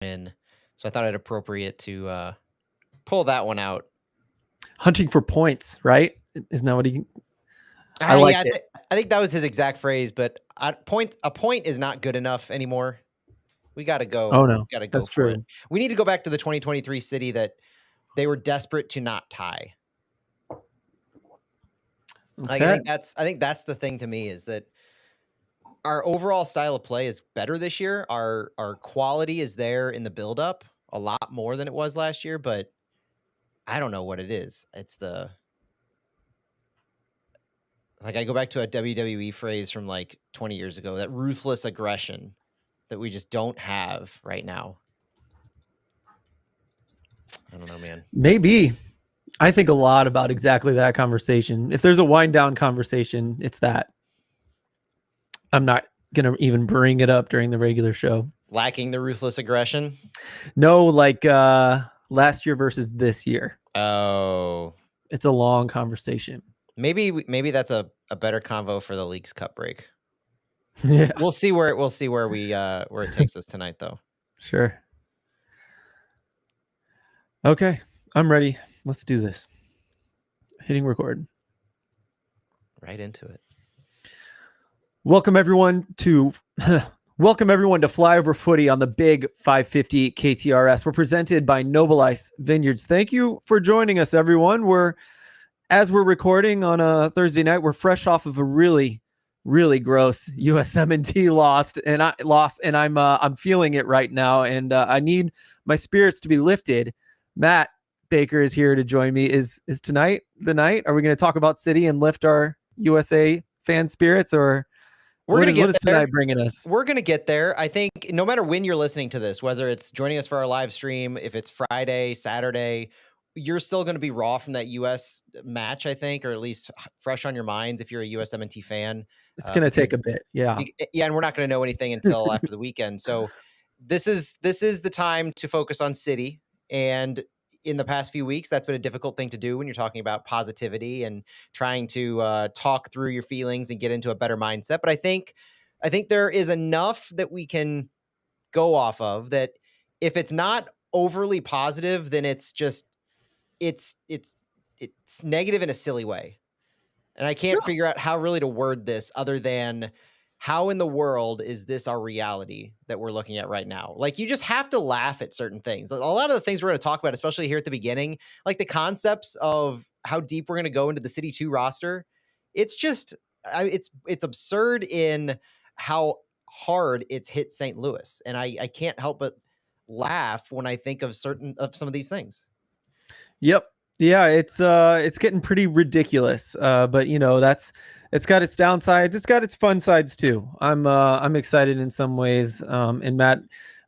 win. So I thought it appropriate to pull that one out. Hunting for points, right? Isn't that what he? I like it. I think that was his exact phrase, but a point is not good enough anymore. We got to go. Oh no, Got to go that's for it. true. We need to go back to the 2023 City that they were desperate to not tie. Like, Okay. I think that's the thing to me is that our overall style of play is better this year. Our quality is there in the buildup a lot more than it was last year, but I don't know what it is. It's like I go back to a WWE phrase from like 20 years ago, that ruthless aggression that we just don't have right now. I don't know, man. Maybe. I think a lot about exactly that conversation. If there's a wind down conversation, it's that. I'm not going to even bring it up during the regular show. Lacking the ruthless aggression? No, like last year versus this year. Oh. It's a long conversation. Maybe that's a better convo for the Leagues Cup break. Yeah. We'll see where it takes us tonight though. Sure. Okay, I'm ready. Let's do this. Hitting record. Right into it. Welcome everyone to Flyover Footy on the Big 550 KTRS. We're presented by Noble Ice Vineyards. Thank you for joining us, everyone. As we're recording on a Thursday night, we're fresh off of a really, really gross USMNT loss, and I'm feeling it right now, and I need my spirits to be lifted. Matt Baker is here to join me. Is tonight the night? Are we going to talk about City and lift our USA fan spirits, or what is tonight bringing us? We're going to get there. I think no matter when you're listening to this, whether it's joining us for our live stream, if it's Friday, Saturday, you're still going to be raw from that US match, I think, or at least fresh on your minds if you're a USMNT fan. It's going to take a bit. Yeah. Yeah. And we're not going to know anything until after the weekend. So this is the time to focus on City. And in the past few weeks, that's been a difficult thing to do when you're talking about positivity and trying to talk through your feelings and get into a better mindset. But I think there is enough that we can go off of that. If it's not overly positive, then it's just it's negative in a silly way. And I can't figure out how really to word this other than how in the world is this our reality that we're looking at right now? Like, you just have to laugh at certain things. A lot of the things we're going to talk about, especially here at the beginning, like the concepts of how deep we're going to go into the City 2 roster. It's just, it's absurd in how hard it's hit St. Louis. And I can't help but laugh when I think of some of these things. Yep. Yeah, it's getting pretty ridiculous. But it's got its downsides. It's got its fun sides too. I'm excited in some ways. And Matt,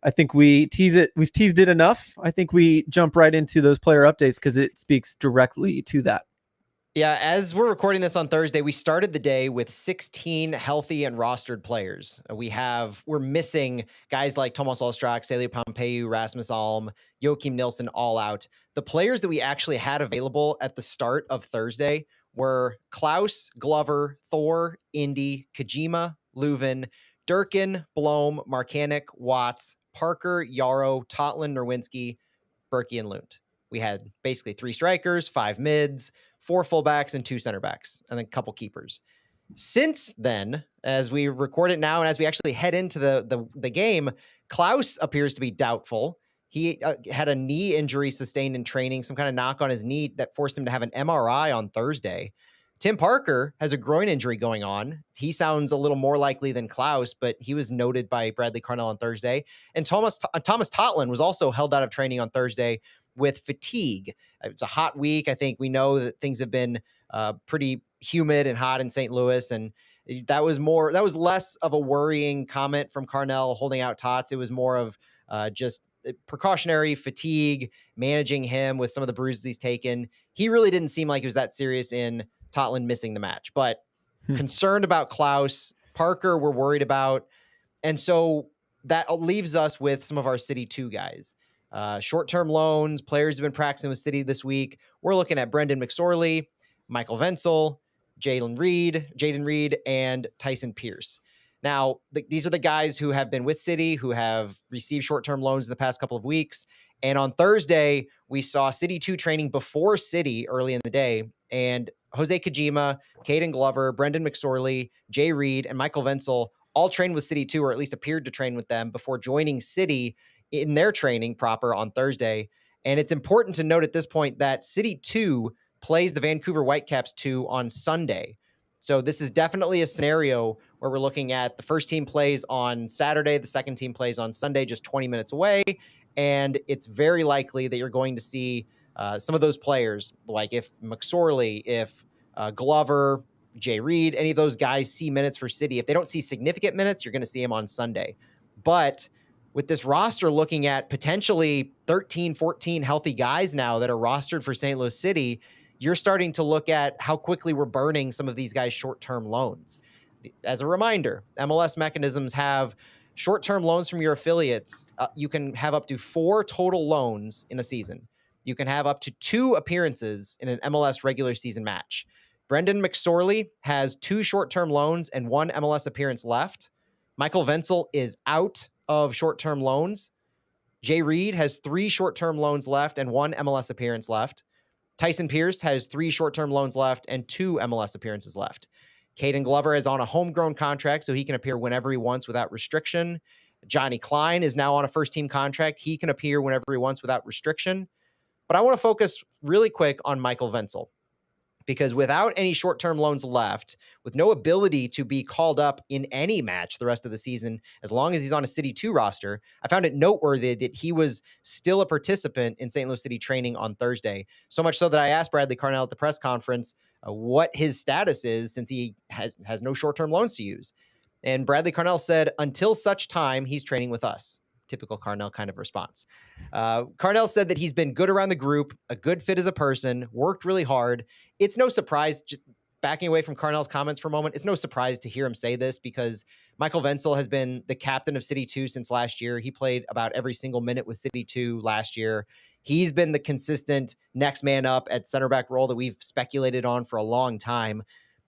I think we've teased it enough. I think we jump right into those player updates because it speaks directly to that. Yeah, as we're recording this on Thursday, we started the day with 16 healthy and rostered players. We're missing guys like Tomas Ostrak, Celio Pompeu, Rasmus Alm, Joachim Nilsson all out. The players that we actually had available at the start of Thursday were Klaus, Glover, Thor, Indy, Kojima, Leuven, Durkin, Blom, Markanek, Watts, Parker, Yarrow, Totland, Nerwinski, Berkey, and Lund. We had basically 3 strikers, 5 mids, 4 fullbacks, and 2 center backs, and then a couple keepers. Since then, as we record it now, and as we actually head into the game, Klaus appears to be doubtful. He had a knee injury sustained in training, some kind of knock on his knee that forced him to have an MRI on Thursday. Tim Parker has a groin injury going on. He sounds a little more likely than Klaus, but he was noted by Bradley Carnell on Thursday. And Thomas Totland was also held out of training on Thursday with fatigue. It's a hot week. I think we know that things have been pretty humid and hot in St. Louis, and that was less of a worrying comment from Carnell holding out Tots. It was more of just precautionary fatigue, managing him with some of the bruises he's taken. He really didn't seem like he was that serious in Totland missing the match, but concerned about Klaus. Parker we're worried about. And so that leaves us with some of our City 2 guys. Short-term loans, players who've been practicing with City this week. We're looking at Brendan McSorley, Michael Wenzel, Jaden Reed, and Tyson Pierce. Now, these are the guys who have been with City, who have received short-term loans in the past couple of weeks. And on Thursday, we saw City 2 training before City early in the day. And Jose Kojima, Caden Glover, Brendan McSorley, Jay Reed, and Michael Venzel all trained with City 2, or at least appeared to train with them before joining City in their training proper on Thursday. And it's important to note at this point that City 2 plays the Vancouver Whitecaps 2 on Sunday. So this is definitely a scenario where we're looking at the first team plays on Saturday, the second team plays on Sunday, just 20 minutes away. And it's very likely that you're going to see some of those players, like if McSorley, if Glover, Jay Reed, any of those guys see minutes for City. If they don't see significant minutes, you're going to see them on Sunday. But with this roster looking at potentially 13, 14 healthy guys now that are rostered for St. Louis City, you're starting to look at how quickly we're burning some of these guys' short-term loans. As a reminder, MLS mechanisms have short-term loans from your affiliates. You can have up to 4 total loans in a season. You can have up to 2 appearances in an MLS regular season match. Brendan McSorley has 2 short-term loans and 1 MLS appearance left. Michael Venzel is out of short-term loans. Jay Reed has 3 short-term loans left and 1 MLS appearance left. Tyson Pierce has 3 short-term loans left and 2 MLS appearances left. Caden Glover is on a homegrown contract, so he can appear whenever he wants without restriction. Johnny Klein is now on a first-team contract. He can appear whenever he wants without restriction. But I want to focus really quick on Michael Venzel, because without any short-term loans left, with no ability to be called up in any match the rest of the season, as long as he's on a City 2 roster, I found it noteworthy that he was still a participant in St. Louis City training on Thursday. So much so that I asked Bradley Carnell at the press conference what his status is, since he has no short-term loans to use. And Bradley Carnell said, until such time, he's training with us. Typical Carnell kind of response. Carnell said that he's been good around the group, a good fit as a person, worked really hard. It's no surprise, just backing away from Carnell's comments for a moment, it's no surprise to hear him say this, because Michael Venzel has been the captain of City 2 since last year. He played about every single minute with City 2 last year. He's been the consistent next man up at center back role that we've speculated on for a long time.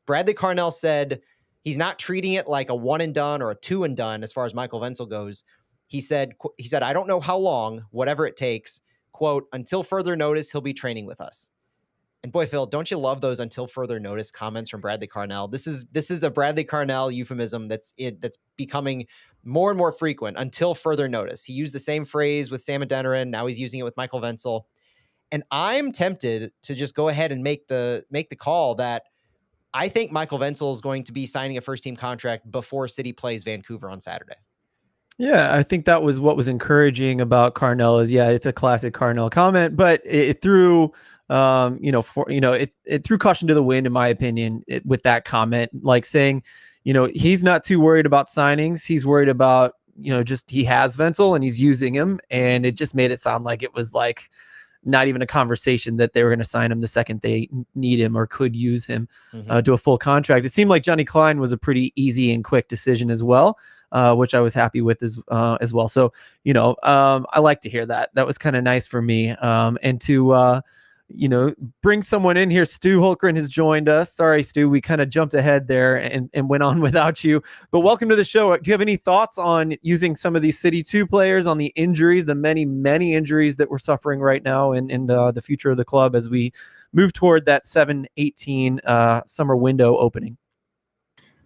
Bradley Carnell said he's not treating it like a one and done or a two and done as far as Michael Venzel goes. He said, I don't know how long, whatever it takes, quote, until further notice, he'll be training with us. And boy, Phil, don't you love those until further notice comments from Bradley Carnell? This is a Bradley Carnell euphemism that's becoming more and more frequent. Until further notice. He used the same phrase with Sam Adeniran. Now he's using it with Michael Venzel. And I'm tempted to just go ahead and make the call that I think Michael Venzel is going to be signing a first team contract before City plays Vancouver on Saturday. Yeah, I think that was what was encouraging about Carnell is, it's a classic Carnell comment, but it threw, it threw caution to the wind, in my opinion, with that comment, like saying, he's not too worried about signings. He's worried about, just he has Venzel and he's using him. And it just made it sound like it was like not even a conversation that they were going to sign him the second they need him or could use him to a full contract. It seemed like Johnny Klein was a pretty easy and quick decision as well, which I was happy with as well. So, I like to hear that. That was kind of nice for me. And to, bring someone in here. Stu Holgren has joined us. Sorry, Stu, we kind of jumped ahead there and went on without you, but welcome to the show. Do you have any thoughts on using some of these City 2 players, on the injuries, the many, many injuries that we're suffering right now, and the future of the club as we move toward that 7-18 summer window opening?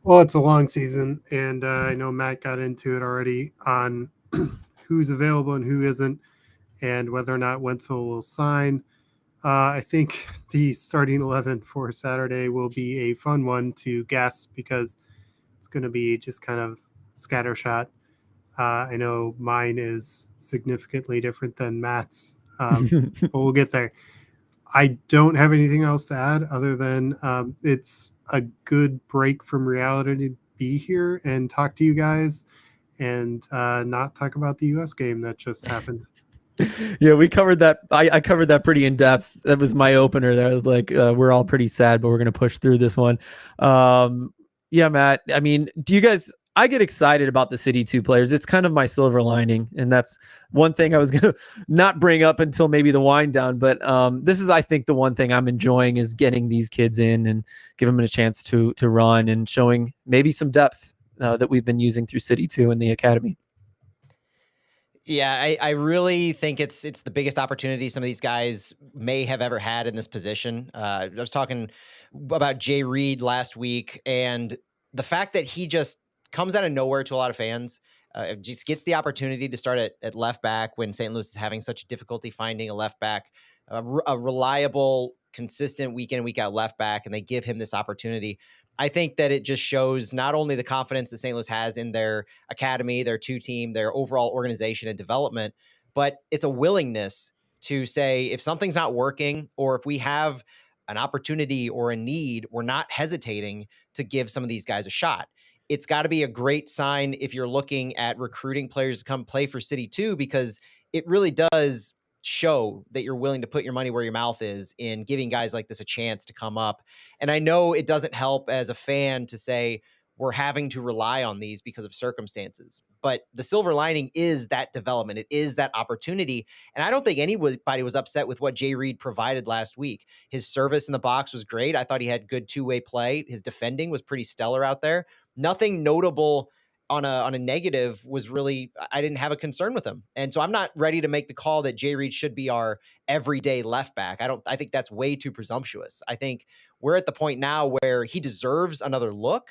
Well, it's a long season, and I know Matt got into it already on who's available and who isn't, and whether or not Wenzel will sign. I think the starting 11 for Saturday will be a fun one to guess, because it's going to be just kind of scattershot. I know mine is significantly different than Matt's, but we'll get there. I don't have anything else to add other than it's a good break from reality to be here and talk to you guys and not talk about the U.S. game that just happened. Yeah, we covered that. I covered that pretty in depth. That was my opener there. I was like, we're all pretty sad, but we're going to push through this one. Yeah, Matt, I mean, I get excited about the City 2 players. It's kind of my silver lining. And that's one thing I was going to not bring up until maybe the wind down. But this is, I think, the one thing I'm enjoying is getting these kids in and giving them a chance to run and showing maybe some depth that we've been using through City 2 in the academy. Yeah, I really think it's the biggest opportunity some of these guys may have ever had in this position. I was talking about Jay Reed last week, and the fact that he just comes out of nowhere to a lot of fans, just gets the opportunity to start at left back when St. Louis is having such difficulty finding a left back, a reliable, consistent week in, week out left back, and they give him this opportunity. I think that it just shows not only the confidence that St. Louis has in their academy, their two team, their overall organization and development, but it's a willingness to say if something's not working or if we have an opportunity or a need, we're not hesitating to give some of these guys a shot. It's got to be a great sign if you're looking at recruiting players to come play for City 2, because it really does show that you're willing to put your money where your mouth is in giving guys like this a chance to come up. And I know it doesn't help as a fan to say we're having to rely on these because of circumstances, but the silver lining is that development. It is that opportunity. And I don't think anybody was upset with what Jay Reed provided last week. His service in the box was great. I thought he had good two-way play. His defending was pretty stellar out there. Nothing notable on a negative was really, I didn't have a concern with him. And so I'm not ready to make the call that Jay Reed should be our everyday left back. I think that's way too presumptuous. I think we're at the point now where he deserves another look,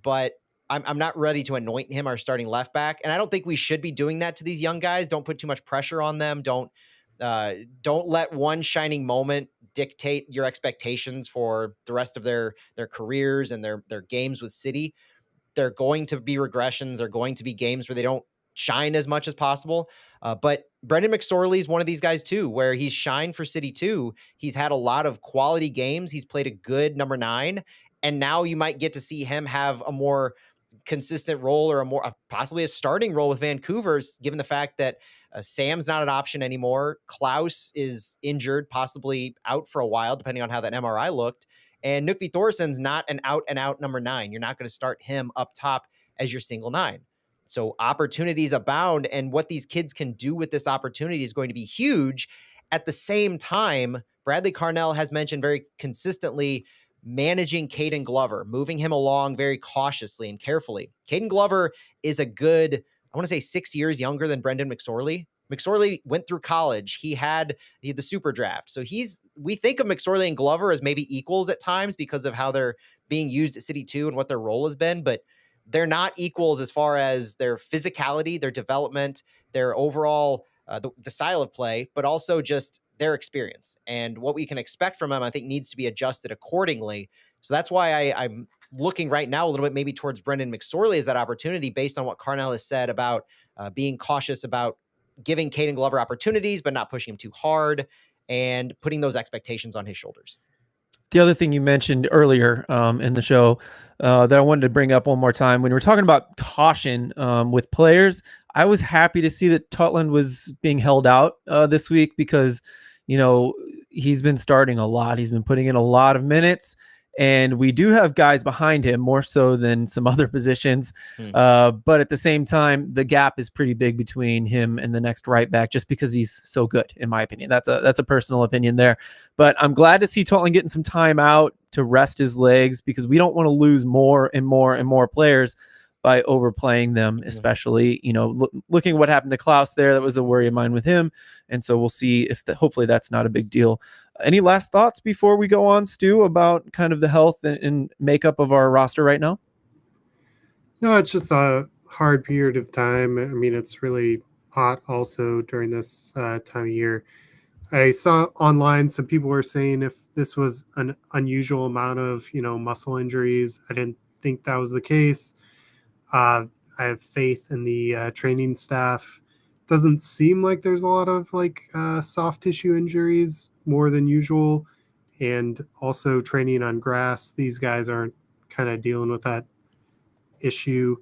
but I'm not ready to anoint him our starting left back. And I don't think we should be doing that to these young guys. Don't put too much pressure on them. Don't let one shining moment dictate your expectations for the rest of their careers and their games with City. They're going to be regressions. They're going to be games where they don't shine as much as possible. But Brendan McSorley is one of these guys too, where he's shined for City 2. He's had a lot of quality games. He's played a good number 9. And now you might get to see him have a more consistent role or possibly a starting role with Vancouver's, given the fact that Sam's not an option anymore. Klaus is injured, possibly out for a while, depending on how that MRI looked. And Knut Thorsson's not an out-and-out number 9. You're not going to start him up top as your single 9. So opportunities abound, and what these kids can do with this opportunity is going to be huge. At the same time, Bradley Carnell has mentioned very consistently managing Caden Glover, moving him along very cautiously and carefully. Caden Glover is a good, I want to say 6 years younger than Brendan McSorley. McSorley went through college. He had the super draft. So we think of McSorley and Glover as maybe equals at times because of how they're being used at City 2 and what their role has been, but they're not equals as far as their physicality, their development, their overall, the style of play, but also just their experience. And what we can expect from them, I think, needs to be adjusted accordingly. So that's why I'm looking right now a little bit maybe towards Brendan McSorley as that opportunity based on what Carnell has said about being cautious about giving Caden Glover opportunities, but not pushing him too hard and putting those expectations on his shoulders. The other thing you mentioned earlier in the show that I wanted to bring up one more time, when we were talking about caution with players, I was happy to see that Tutland was being held out this week because, he's been starting a lot. He's been putting in a lot of minutes. And we do have guys behind him more so than some other positions. But at the same time, the gap is pretty big between him and the next right back just because he's so good, in my opinion. That's a personal opinion there. But I'm glad to see Tutland getting some time out to rest his legs because we don't want to lose more and more and more players by overplaying them, especially, looking at what happened to Klaus there. That was a worry of mine with him. And so we'll see if hopefully that's not a big deal. Any last thoughts before we go on, Stu, about kind of the health and makeup of our roster right now? No, it's just a hard period of time. I mean, it's really hot also during this time of year. I saw online some people were saying if this was an unusual amount of, muscle injuries. I didn't think that was the case. I have faith in the training staff. Doesn't seem like there's a lot of soft tissue injuries more than usual. And also training on grass, these guys aren't kind of dealing with that issue.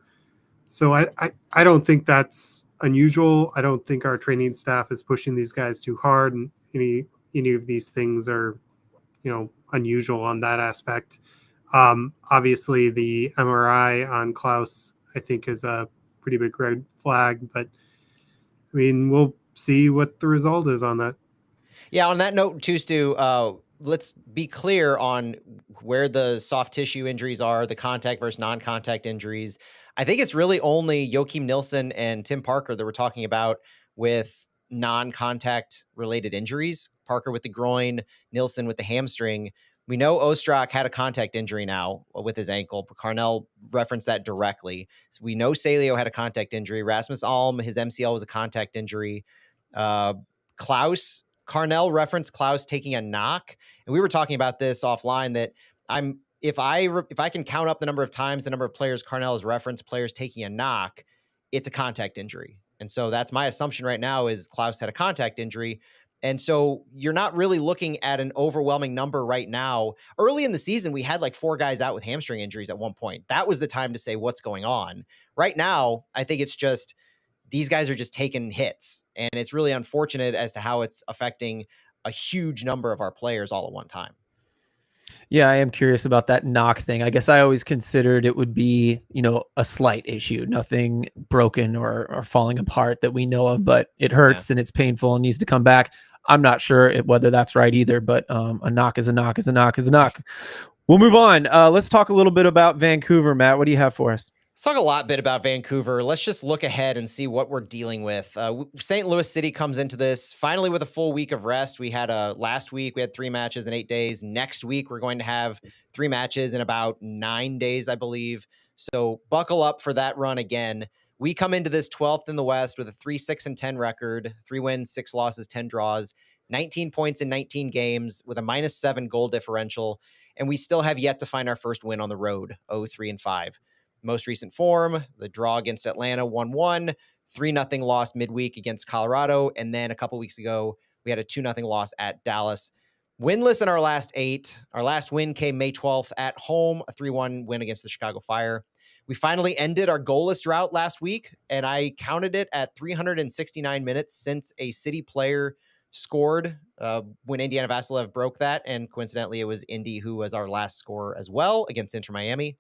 So I don't think that's unusual. I don't think our training staff is pushing these guys too hard, and any of these things are, unusual on that aspect. Obviously the MRI on Klaus, I think, is a pretty big red flag, but I mean, we'll see what the result is on that. Yeah, on that note too, Stu, let's be clear on where the soft tissue injuries are, the contact versus non-contact injuries. I think it's really only Joakim Nilsson and Tim Parker that we're talking about with non-contact related injuries. Parker with the groin, Nilsson with the hamstring. We know Ostrak had a contact injury now with his ankle. Carnell referenced that directly. So we know Salio had a contact injury. Rasmus Alm, his MCL was a contact injury. Klaus, Carnell referenced Klaus taking a knock. And we were talking about this offline that if I can count up the number of times, the number of players Carnell has referenced players taking a knock, it's a contact injury. And so that's my assumption right now is Klaus had a contact injury. And so you're not really looking at an overwhelming number right now. Early in the season, we had like 4 guys out with hamstring injuries at one point. That was the time to say what's going on. Right now, I think it's just these guys are just taking hits. And it's really unfortunate as to how it's affecting a huge number of our players all at one time. Yeah, I am curious about that knock thing. I guess I always considered it would be, a slight issue, nothing broken or falling apart that we know of, but it hurts and it's painful and needs to come back. I'm not sure whether that's right either, but a knock is a knock is a knock is a knock. We'll move on. Let's talk a little bit about Vancouver. Matt, what do you have for us? Let's talk a bit about Vancouver. Let's just look ahead and see what we're dealing with. St. Louis City comes into this finally with a full week of rest. We had last week, we had 3 matches in 8 days. Next week, we're going to have 3 matches in about 9 days, I believe. So buckle up for that run again. We come into this 12th in the West with a 3-6-10 record, 3 wins, 6 losses, 10 draws, 19 points in 19 games with a -7 goal differential. And we still have yet to find our first win on the road, 0-3-5. Most recent form, the draw against Atlanta 1-1, 3-0 loss midweek against Colorado. And then a couple weeks ago, we had a 2-0 loss at Dallas. Winless in our last 8. Our last win came May 12th at home, a 3-1 win against the Chicago Fire. We finally ended our goalless drought last week, and I counted it at 369 minutes since a City player scored when Indiana Vassilev broke that. And coincidentally, it was Indy who was our last scorer as well against Inter Miami.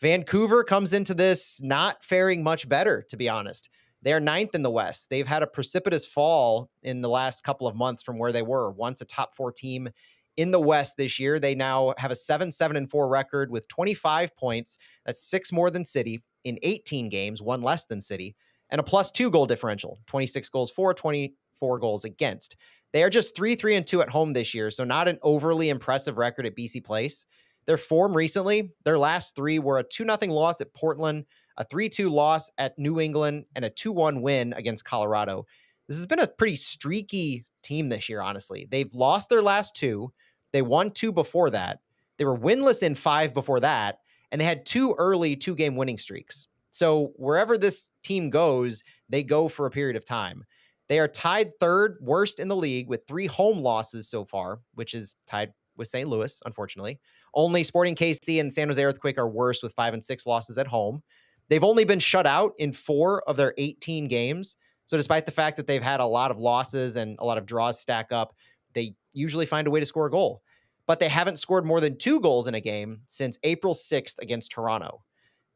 Vancouver comes into this not faring much better, to be honest. They are 9th in the West. They've had a precipitous fall in the last couple of months from where they were. Once a top 4 team in the West this year, they now have a 7-7-4 record with 25 points. That's 6 more than City in 18 games, 1 less than City, and a +2 goal differential, 26 goals for, 24 goals against. They are just 3-3-2 at home this year, so not an overly impressive record at BC Place. Their form recently, their last 3 were a 2-0 loss at Portland, a 3-2 loss at New England, and a 2-1 win against Colorado. This has been a pretty streaky team this year, honestly. They've lost their last 2. They won 2 before that. They were winless in 5 before that, and they had 2 early 2-game winning streaks. So wherever this team goes, they go for a period of time. They are tied 3rd worst in the league with 3 home losses so far, which is tied with St. Louis, unfortunately. Only Sporting KC and San Jose Earthquake are worse with 5 and 6 losses at home. They've only been shut out in 4 of their 18 games. So despite the fact that they've had a lot of losses and a lot of draws stack up, they usually find a way to score a goal. But they haven't scored more than 2 goals in a game since April 6th against Toronto.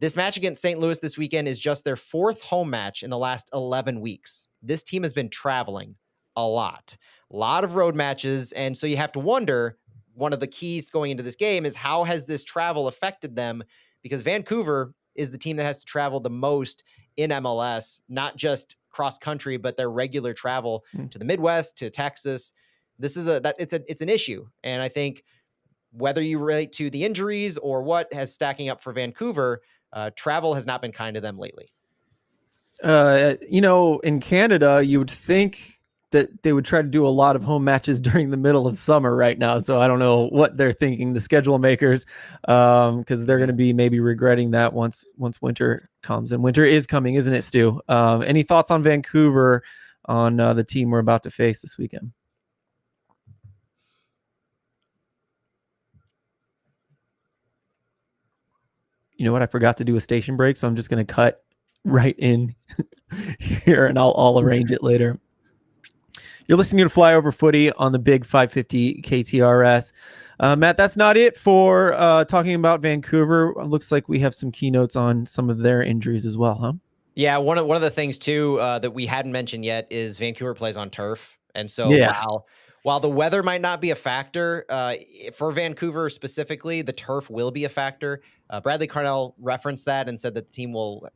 This match against St. Louis this weekend is just their 4th home match in the last 11 weeks. This team has been traveling a lot of road matches. And so you have to wonder, one of the keys going into this game is how has this travel affected them? Because Vancouver is the team that has to travel the most in MLS, not just cross country, but their regular travel to the Midwest, to Texas. This is it's an issue. And I think whether you relate to the injuries or what has stacking up for Vancouver, travel has not been kind to them lately. In Canada, you would think that they would try to do a lot of home matches during the middle of summer right now. So I don't know what they're thinking, the schedule makers, because they're going to be maybe regretting that once winter comes. And winter is coming, isn't it, Stu? Any thoughts on Vancouver, on the team we're about to face this weekend? You know what? I forgot to do a station break, so I'm just going to cut right in here, and I'll arrange it later. You're listening to Flyover Footy on the Big 550 KTRS. Matt, that's not it for talking about Vancouver. It looks like we have some keynotes on some of their injuries as well, huh? Yeah, one of the things too that we hadn't mentioned yet is Vancouver plays on turf, and so While the weather might not be a factor, for Vancouver specifically, the turf will be a factor. Bradley Carnell referenced that and said that the team will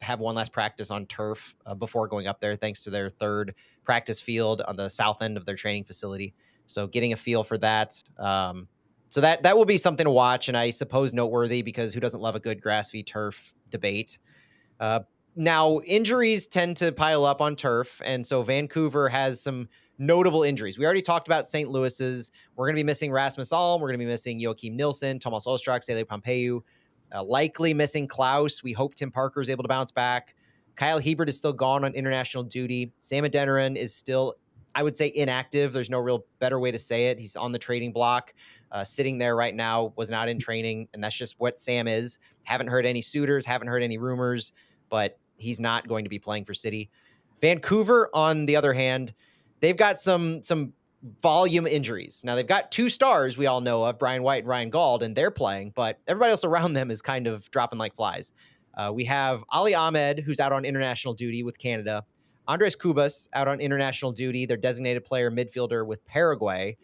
have one last practice on turf before going up there, thanks to their third practice field on the south end of their training facility. So getting a feel for that. So that will be something to watch, and I suppose noteworthy because who doesn't love a good grass v turf debate? Now, injuries tend to pile up on turf, and so Vancouver has some notable injuries. We already talked about St. Louis's. We're going to be missing Rasmus Alm. We're going to be missing Joachim Nilsson, Tomas Ostrak, Sele Pompeu. Likely missing Klaus. We hope Tim Parker is able to bounce back. Kyle Hebert is still gone on international duty. Sam Adeniran is still, I would say, inactive. There's no real better way to say it. He's on the trading block, sitting there right now, was not in training, and that's just what Sam is. Haven't heard any suitors, haven't heard any rumors, but he's not going to be playing for City. Vancouver, on the other hand, they've got some volume injuries. Now, they've got two stars we all know of, Brian White and Ryan Gauld, and they're playing, but everybody else around them is kind of dropping like flies. We have Ali Ahmed, who's out on international duty with Canada. Andres Cubas out on international duty, their designated player midfielder with Paraguay.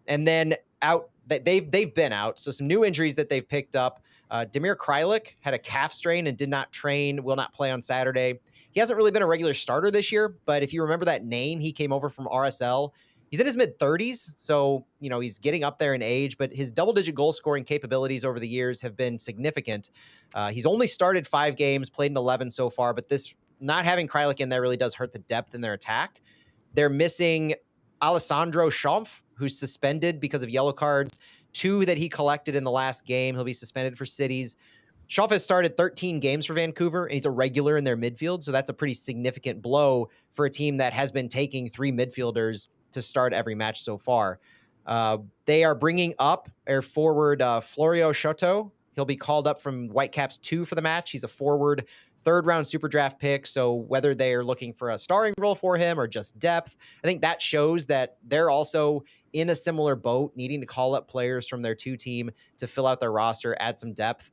And then out, they've been out. So some new injuries that they've picked up. Damir Krylik had a calf strain and did not train, will not play on Saturday. He hasn't really been a regular starter this year, but if you remember that name, he came over from RSL. He's in his mid-30s, so he's getting up there in age, but his double-digit goal-scoring capabilities over the years have been significant. He's only started 5 games, played in 11 so far, but this not having Krylik in there really does hurt the depth in their attack. They're missing Alessandro Schampf, who's suspended because of yellow cards, 2 that he collected in the last game. He'll be suspended for Cities. Schaff has started 13 games for Vancouver, and he's a regular in their midfield, so that's a pretty significant blow for a team that has been taking 3 midfielders to start every match so far. They are bringing up their forward Florio Shoto. He'll be called up from Whitecaps 2 for the match. He's a forward, 3rd-round super draft pick, so whether they are looking for a starring role for him or just depth, I think that shows that they're also in a similar boat, needing to call up players from their 2 team to fill out their roster, add some depth.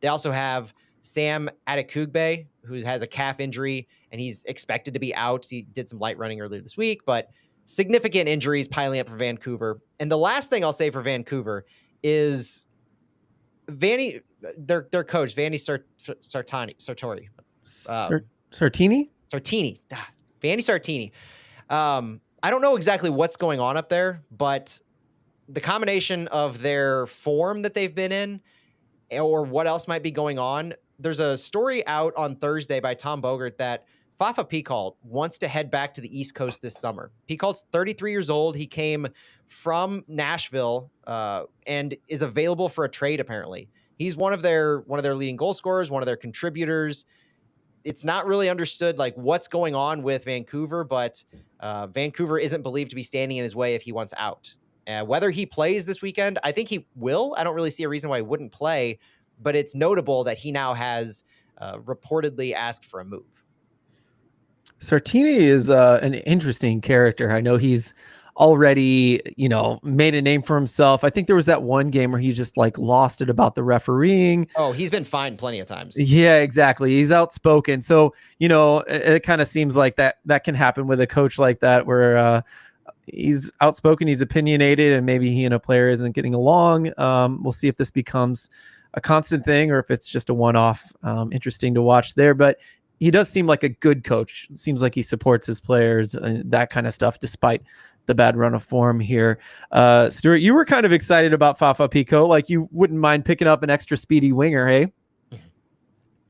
They also have Sam Adekugbe, who has a calf injury, and he's expected to be out. He did some light running earlier this week, but significant injuries piling up for Vancouver. And the last thing I'll say for Vancouver is their coach, Vanni Sartini. Vanni Sartini. I don't know exactly what's going on up there, but the combination of their form that they've been in or what else might be going on. There's a story out on Thursday by Tom Bogert that Fafa Picault wants to head back to the East Coast this summer. Picault's 33 years old. He came from Nashville and is available for a trade, apparently. He's one of their leading goal scorers, one of their contributors. It's not really understood like what's going on with Vancouver, but Vancouver isn't believed to be standing in his way if he wants out. Whether he plays this weekend, I think he will. I don't really see a reason why he wouldn't play, but it's notable that he now has reportedly asked for a move. Sartini is an interesting character. I know he's already, made a name for himself. I think there was that one game where he just lost it about the refereeing. Oh, he's been fined plenty of times. Yeah, exactly. He's outspoken. So, it kind of seems like that can happen with a coach like that, where he's outspoken, he's opinionated, and maybe he and a player isn't getting along. We'll see if this becomes a constant thing or if it's just a one-off. Interesting to watch there, but he does seem like a good coach. It seems like he supports his players and that kind of stuff, despite the bad run of form here. Stuart, you were kind of excited about Fafa Picault. You wouldn't mind picking up an extra speedy winger, hey?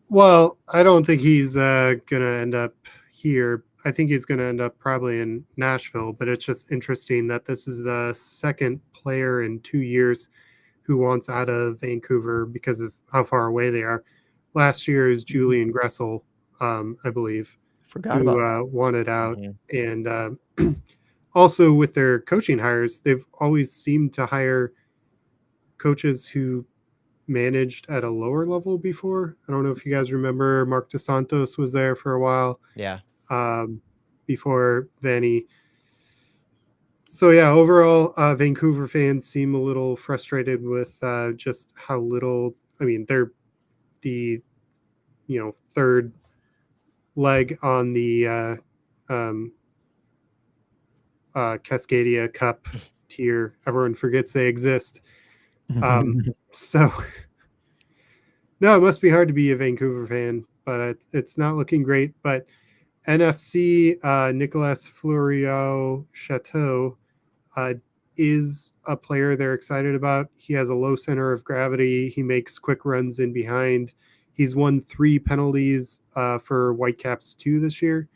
Well, I don't think he's going to end up here. I think he's going to end up probably in Nashville, but it's just interesting that this is the second player in 2 years who wants out of Vancouver because of how far away they are. Last year is Julian Gressel, I believe, who wanted out. Mm-hmm. And also with their coaching hires, they've always seemed to hire coaches who managed at a lower level before. I don't know if you guys remember, Mark DeSantos was there for a while. Yeah. Before Vanny. So yeah, overall, Vancouver fans seem a little frustrated with just how little. I mean, they're the third leg on the Cascadia Cup tier. Everyone forgets they exist. So, no, it must be hard to be a Vancouver fan, but it's not looking great. But NFC, Nicolas Fleuriot-Chateau is a player they're excited about. He has a low center of gravity. He makes quick runs in behind. He's won 3 penalties for Whitecaps 2 this year.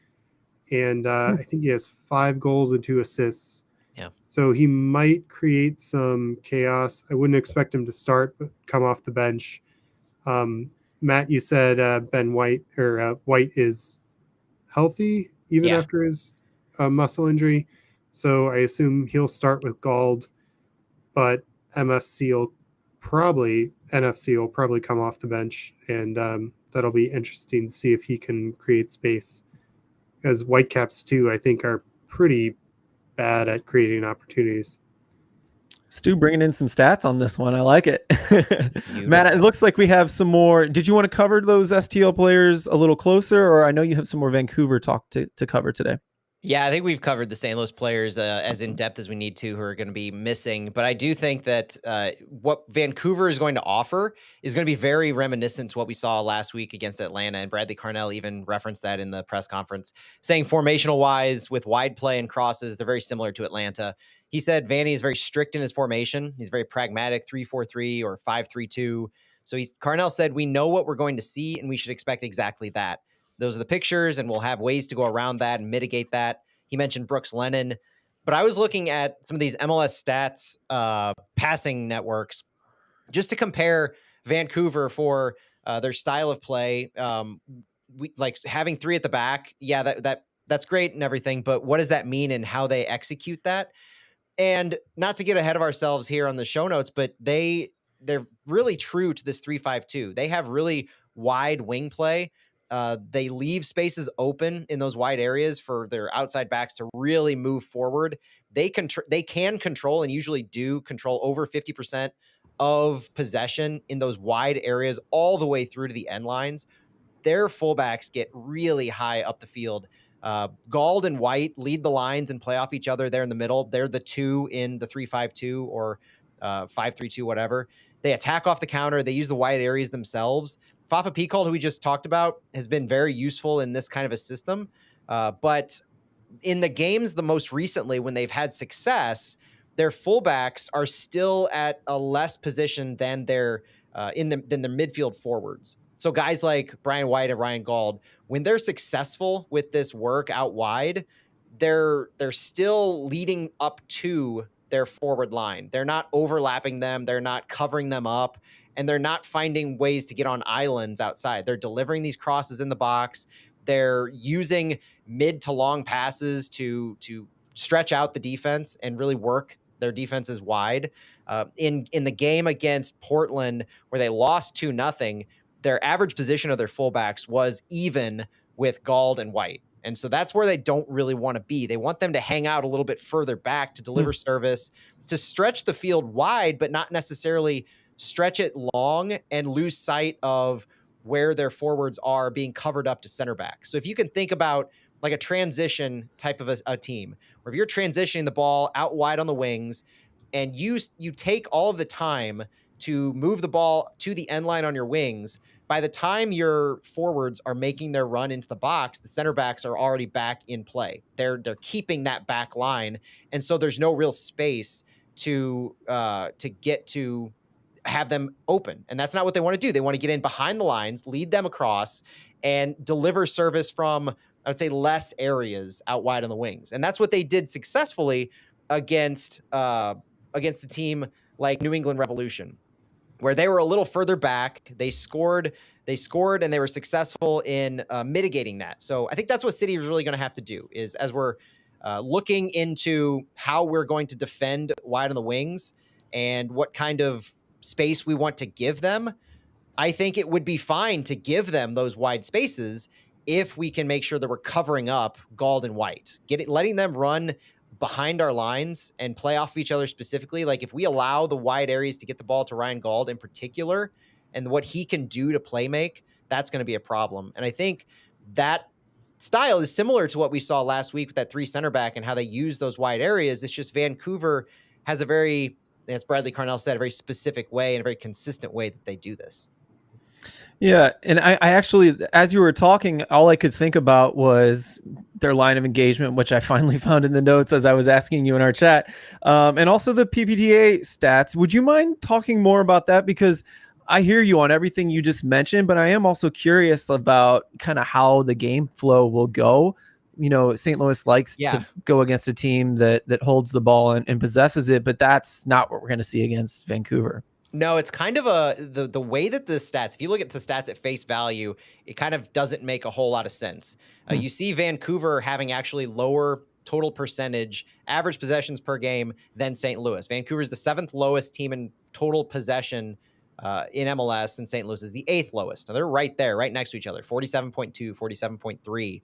And I think he has 5 goals and 2 assists. Yeah. So he might create some chaos. I wouldn't expect him to start, but come off the bench. Matt, you said Ben White White is healthy even after his muscle injury. So I assume he'll start with Gauld, but NFC will probably come off the bench, and that'll be interesting to see if he can create space. Because Whitecaps too, I think, are pretty bad at creating opportunities. Stu bringing in some stats on this one. I like it. Matt, it looks like we have some more. Did you want to cover those STL players a little closer, or I know you have some more Vancouver talk to cover today? Yeah, I think we've covered the St. Louis players as in depth as we need to, who are going to be missing. But I do think that what Vancouver is going to offer is going to be very reminiscent to what we saw last week against Atlanta. And Bradley Carnell even referenced that in the press conference, saying formational wise, with wide play and crosses, they're very similar to Atlanta. He said Vanny is very strict in his formation. He's very pragmatic, 3-4-3 or 5-3-2. So Carnell said, we know what we're going to see, and we should expect exactly that. Those are the pictures, and we'll have ways to go around that and mitigate that. He mentioned Brooks Lennon, but I was looking at some of these MLS stats passing networks just to compare Vancouver for their style of play. We like having 3 at the back. Yeah, that's great and everything, but what does that mean and how they execute that? And not to get ahead of ourselves here on the show notes, but they're really true to this 3-5-2. They have really wide wing play. They leave spaces open in those wide areas for their outside backs to really move forward. They can control, and usually do control, over 50% of possession in those wide areas all the way through to the end lines. Their fullbacks get really high up the field. Gauld and White lead the lines and play off each other there in the middle. They're the 2 in the 3-5-2 or 5-3-2, whatever. They attack off the counter. They use the wide areas themselves. Fafa Picault, who we just talked about, has been very useful in this kind of a system. But in the games the most recently, when they've had success, their fullbacks are still at a less position than their than the midfield forwards. So guys like Brian White and Ryan Gauld, when they're successful with this work out wide, they're still leading up to their forward line. They're not overlapping them. They're not covering them up. And they're not finding ways to get on islands outside. They're delivering these crosses in the box. They're using mid to long passes to stretch out the defense and really work their defenses wide. In the game against Portland, where they lost 2-0, their average position of their fullbacks was even with Gauld and White. And so that's where they don't really want to be. They want them to hang out a little bit further back to deliver service, to stretch the field wide, but not necessarily stretch it long and lose sight of where their forwards are being covered up to center back. So if you can think about like a transition type of a team, or if you're transitioning the ball out wide on the wings and you take all of the time to move the ball to the end line on your wings, by the time your forwards are making their run into the box, the center backs are already back in play. They're keeping that back line. And so there's no real space to get to have them open. And that's not what they want to do. They want to get in behind the lines, lead them across, and deliver service from, I would say, less areas out wide on the wings. And that's what they did successfully against a team like New England Revolution, where they were a little further back. They scored, and they were successful in mitigating that. So I think that's what City is really going to have to do, is as we're looking into how we're going to defend wide on the wings and what kind of space we want to give them, I think it would be fine to give them those wide spaces if we can make sure that we're covering up Gauld and White, letting them run behind our lines and play off of each other specifically. Like if we allow the wide areas to get the ball to Ryan Gauld in particular, and what he can do to play make, that's going to be a problem. And I think that style is similar to what we saw last week with that 3 center back and how they use those wide areas. It's just Vancouver has a very, as Bradley Carnell said, a very specific way and a very consistent way that they do this. Yeah, and I actually, as you were talking, all I could think about was their line of engagement, which I finally found in the notes as I was asking you in our chat, and also the PPDA stats. Would you mind talking more about that? Because I hear you on everything you just mentioned, but I am also curious about kind of how the game flow will go. You know, St. Louis likes to go against a team that holds the ball and possesses it, but that's not what we're going to see against Vancouver. No, it's kind of the way that the stats, if you look at the stats at face value, it kind of doesn't make a whole lot of sense. You see Vancouver having actually lower total percentage, average possessions per game than St. Louis. Vancouver is the 7th lowest team in total possession in MLS, and St. Louis is the 8th lowest. Now they're right there, right next to each other, 47.2, 47.3.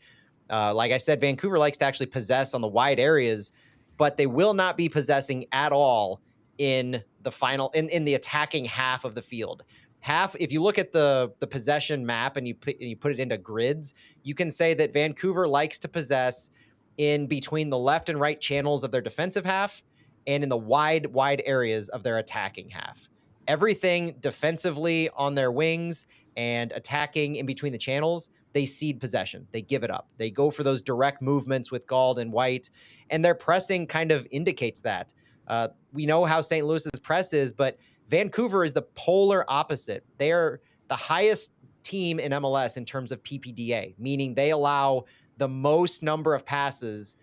Like I said, Vancouver likes to actually possess on the wide areas, but they will not be possessing at all in the final, in the attacking half of the field. If you look at the possession map and you put it into grids, you can say that Vancouver likes to possess in between the left and right channels of their defensive half and in the wide areas of their attacking half. Everything defensively on their wings and attacking in between the channels, they cede possession. They give it up. They go for those direct movements with Gauld and White, and their pressing kind of indicates that. We know how St. Louis's press is, but Vancouver is the polar opposite. They are the highest team in MLS in terms of PPDA, meaning they allow the most number of passes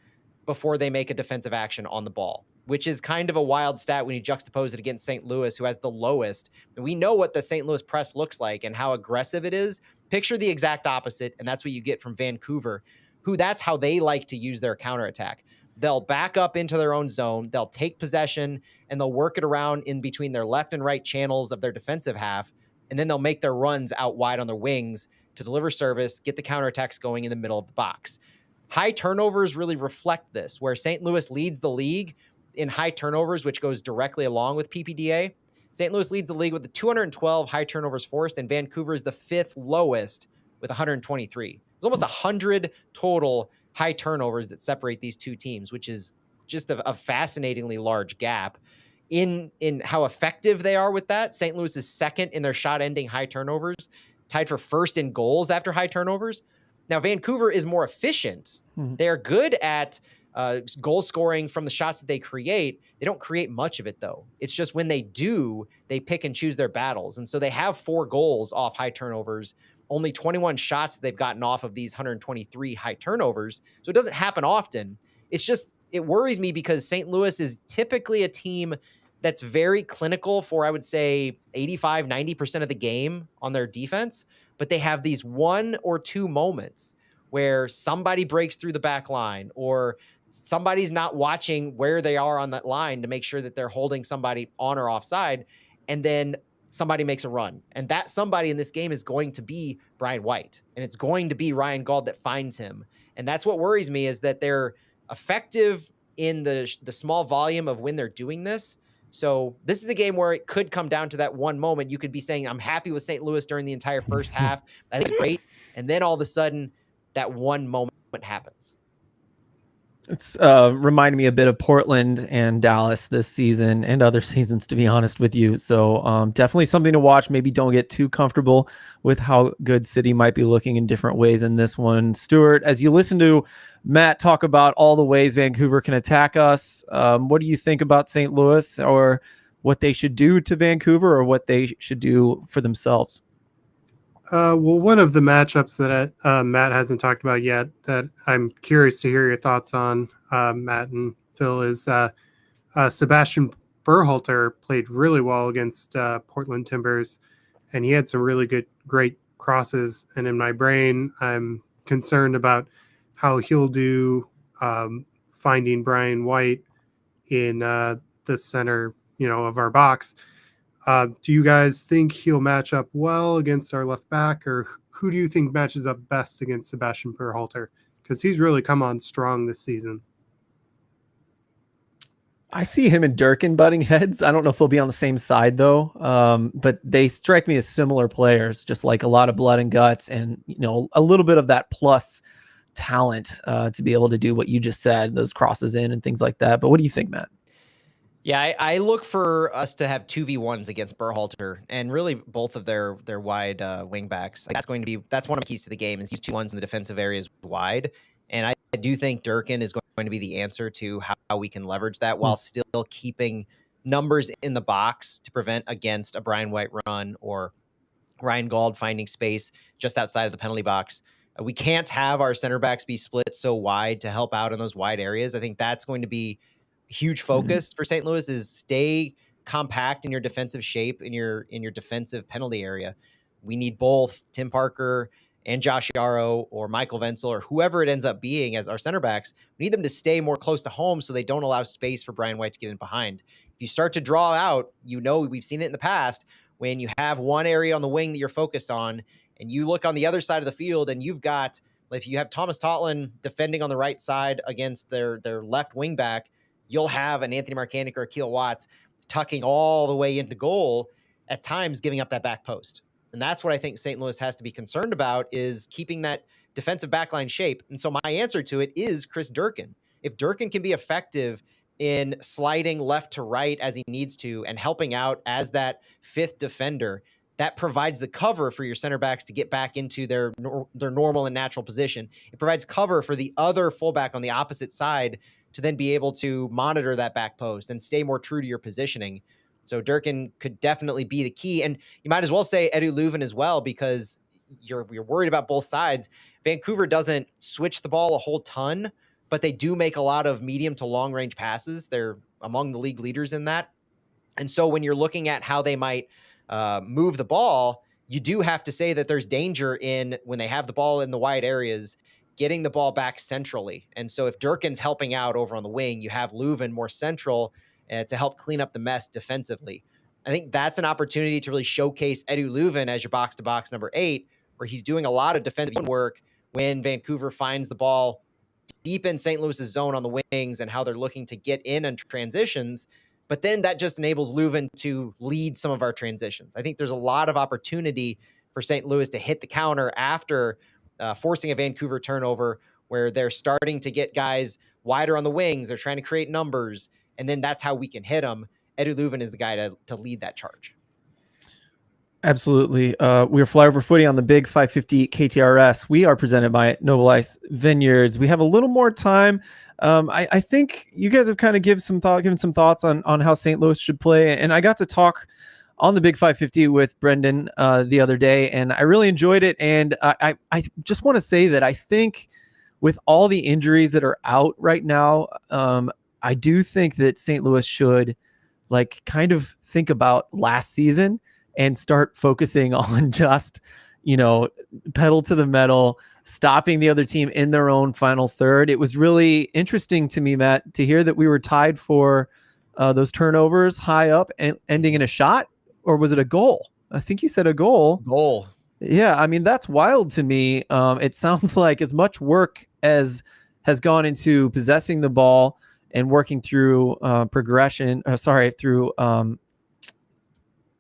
before they make a defensive action on the ball, which is kind of a wild stat when you juxtapose it against St. Louis, who has the lowest. And we know what the St. Louis press looks like and how aggressive it is. Picture the exact opposite, and that's what you get from Vancouver, who that's how they like to use their counterattack. They'll back up into their own zone, they'll take possession, and they'll work it around in between their left and right channels of their defensive half, and then they'll make their runs out wide on their wings to deliver service, get the counterattacks going in the middle of the box. High turnovers really reflect this, where St. Louis leads the league in high turnovers, which goes directly along with PPDA. St. Louis leads the league with the 212 high turnovers forced, and Vancouver is the 5th lowest with 123. There's almost 100 total high turnovers that separate these two teams, which is just a fascinatingly large gap in how effective they are with that. St. Louis is 2nd in their shot-ending high turnovers, tied for 1st in goals after high turnovers. Now, Vancouver is more efficient. They're good at goal scoring from the shots that they create. They don't create much of it, though. It's just when they do, they pick and choose their battles. And so they have 4 goals off high turnovers, only 21 shots that they've gotten off of these 123 high turnovers. So it doesn't happen often. It's just, it worries me because St. Louis is typically a team that's very clinical for, I would say, 85, 90% of the game on their defense. But they have these 1 or 2 moments where somebody breaks through the back line or somebody's not watching where they are on that line to make sure that they're holding somebody on or offside. And then somebody makes a run. And that somebody in this game is going to be Brian White. And it's going to be Ryan Gauld that finds him. And that's what worries me, is that they're effective in the small volume of when they're doing this. So this is a game where it could come down to that one moment. You could be saying, I'm happy with St. Louis during the entire first half. I think great. And then all of a sudden, that one moment happens. It's reminded me a bit of Portland and Dallas this season and other seasons, to be honest with you. So definitely something to watch. Maybe don't get too comfortable with how good City might be looking in different ways in this one. Stuart, as you listen to Matt talk about all the ways Vancouver can attack us, what do you think about St. Louis, or what they should do to Vancouver, or what they should do for themselves? Well, one of the matchups that Matt hasn't talked about yet that I'm curious to hear your thoughts on, Matt and Phil, is Sebastian Berhalter played really well against Portland Timbers, and he had some really great crosses. And in my brain, I'm concerned about how he'll do finding Brian White in the center, of our box. Do you guys think he'll match up well against our left back, or who do you think matches up best against Sebastian Berhalter? Because he's really come on strong this season. I see him and Durkin butting heads. I don't know if they'll be on the same side, though, but they strike me as similar players, just like a lot of blood and guts and, a little bit of that plus talent to be able to do what you just said, those crosses in and things like that. But what do you think, Matt? Yeah, I look for us to have 2v1s against Berhalter and really both of their wide wing backs. Like, that's one of the keys to the game, is use 2-1s in the defensive areas wide. And I do think Durkin is going to be the answer to how we can leverage that while still keeping numbers in the box to prevent against a Brian White run or Ryan Gauld finding space just outside of the penalty box. We can't have our center backs be split so wide to help out in those wide areas. I think that's going to be huge focus for St. Louis, is stay compact in your defensive shape, in your defensive penalty area. We need both Tim Parker and Josh Yarrow or Michael Wenzel or whoever it ends up being as our center backs. We need them to stay more close to home so they don't allow space for Brian White to get in behind. If you start to draw out, we've seen it in the past, when you have one area on the wing that you're focused on and you look on the other side of the field and if you have Thomas Totland defending on the right side against their left wing back, you'll have an Anthony Markanich or Akil Watts tucking all the way into goal, at times giving up that back post. And that's what I think St. Louis has to be concerned about, is keeping that defensive backline shape. And so my answer to it is Chris Durkin. If Durkin can be effective in sliding left to right as he needs to and helping out as that fifth defender, that provides the cover for your center backs to get back into their normal and natural position. It provides cover for the other fullback on the opposite side to then be able to monitor that back post and stay more true to your positioning. So Durkin could definitely be the key. And you might as well say Edu Leuven as well, because you're worried about both sides. Vancouver doesn't switch the ball a whole ton, but they do make a lot of medium to long range passes. They're among the league leaders in that. And so when you're looking at how they might move the ball, you do have to say that there's danger in, when they have the ball in the wide areas, getting the ball back centrally. And so if Durkin's helping out over on the wing, you have Leuven more central to help clean up the mess defensively. I think that's an opportunity to really showcase Edu Leuven as your box-to-box number 8, where he's doing a lot of defensive work when Vancouver finds the ball deep in St. Louis's zone on the wings and how they're looking to get in on transitions. But then that just enables Leuven to lead some of our transitions. I think there's a lot of opportunity for St. Louis to hit the counter after forcing a Vancouver turnover, where they're starting to get guys wider on the wings. They're trying to create numbers, and then that's how we can hit them. Edu Leuven is the guy to lead that charge. Absolutely. We are Flyover Footy on the Big 550 KTRS. We are presented by Noble Ice Vineyards. We have a little more time. I think you guys have kind of given some thoughts on how St. Louis should play. And I got to talk on the Big 550 with Brendan the other day, and I really enjoyed it. And I just want to say that I think with all the injuries that are out right now, I do think that St. Louis should kind of think about last season and start focusing on just, pedal to the metal, stopping the other team in their own final third. It was really interesting to me, Matt, to hear that we were tied for those turnovers high up and ending in a shot, or was it a goal? I think you said a goal. Goal. Yeah, I mean, that's wild to me. It sounds like as much work as has gone into possessing the ball and working through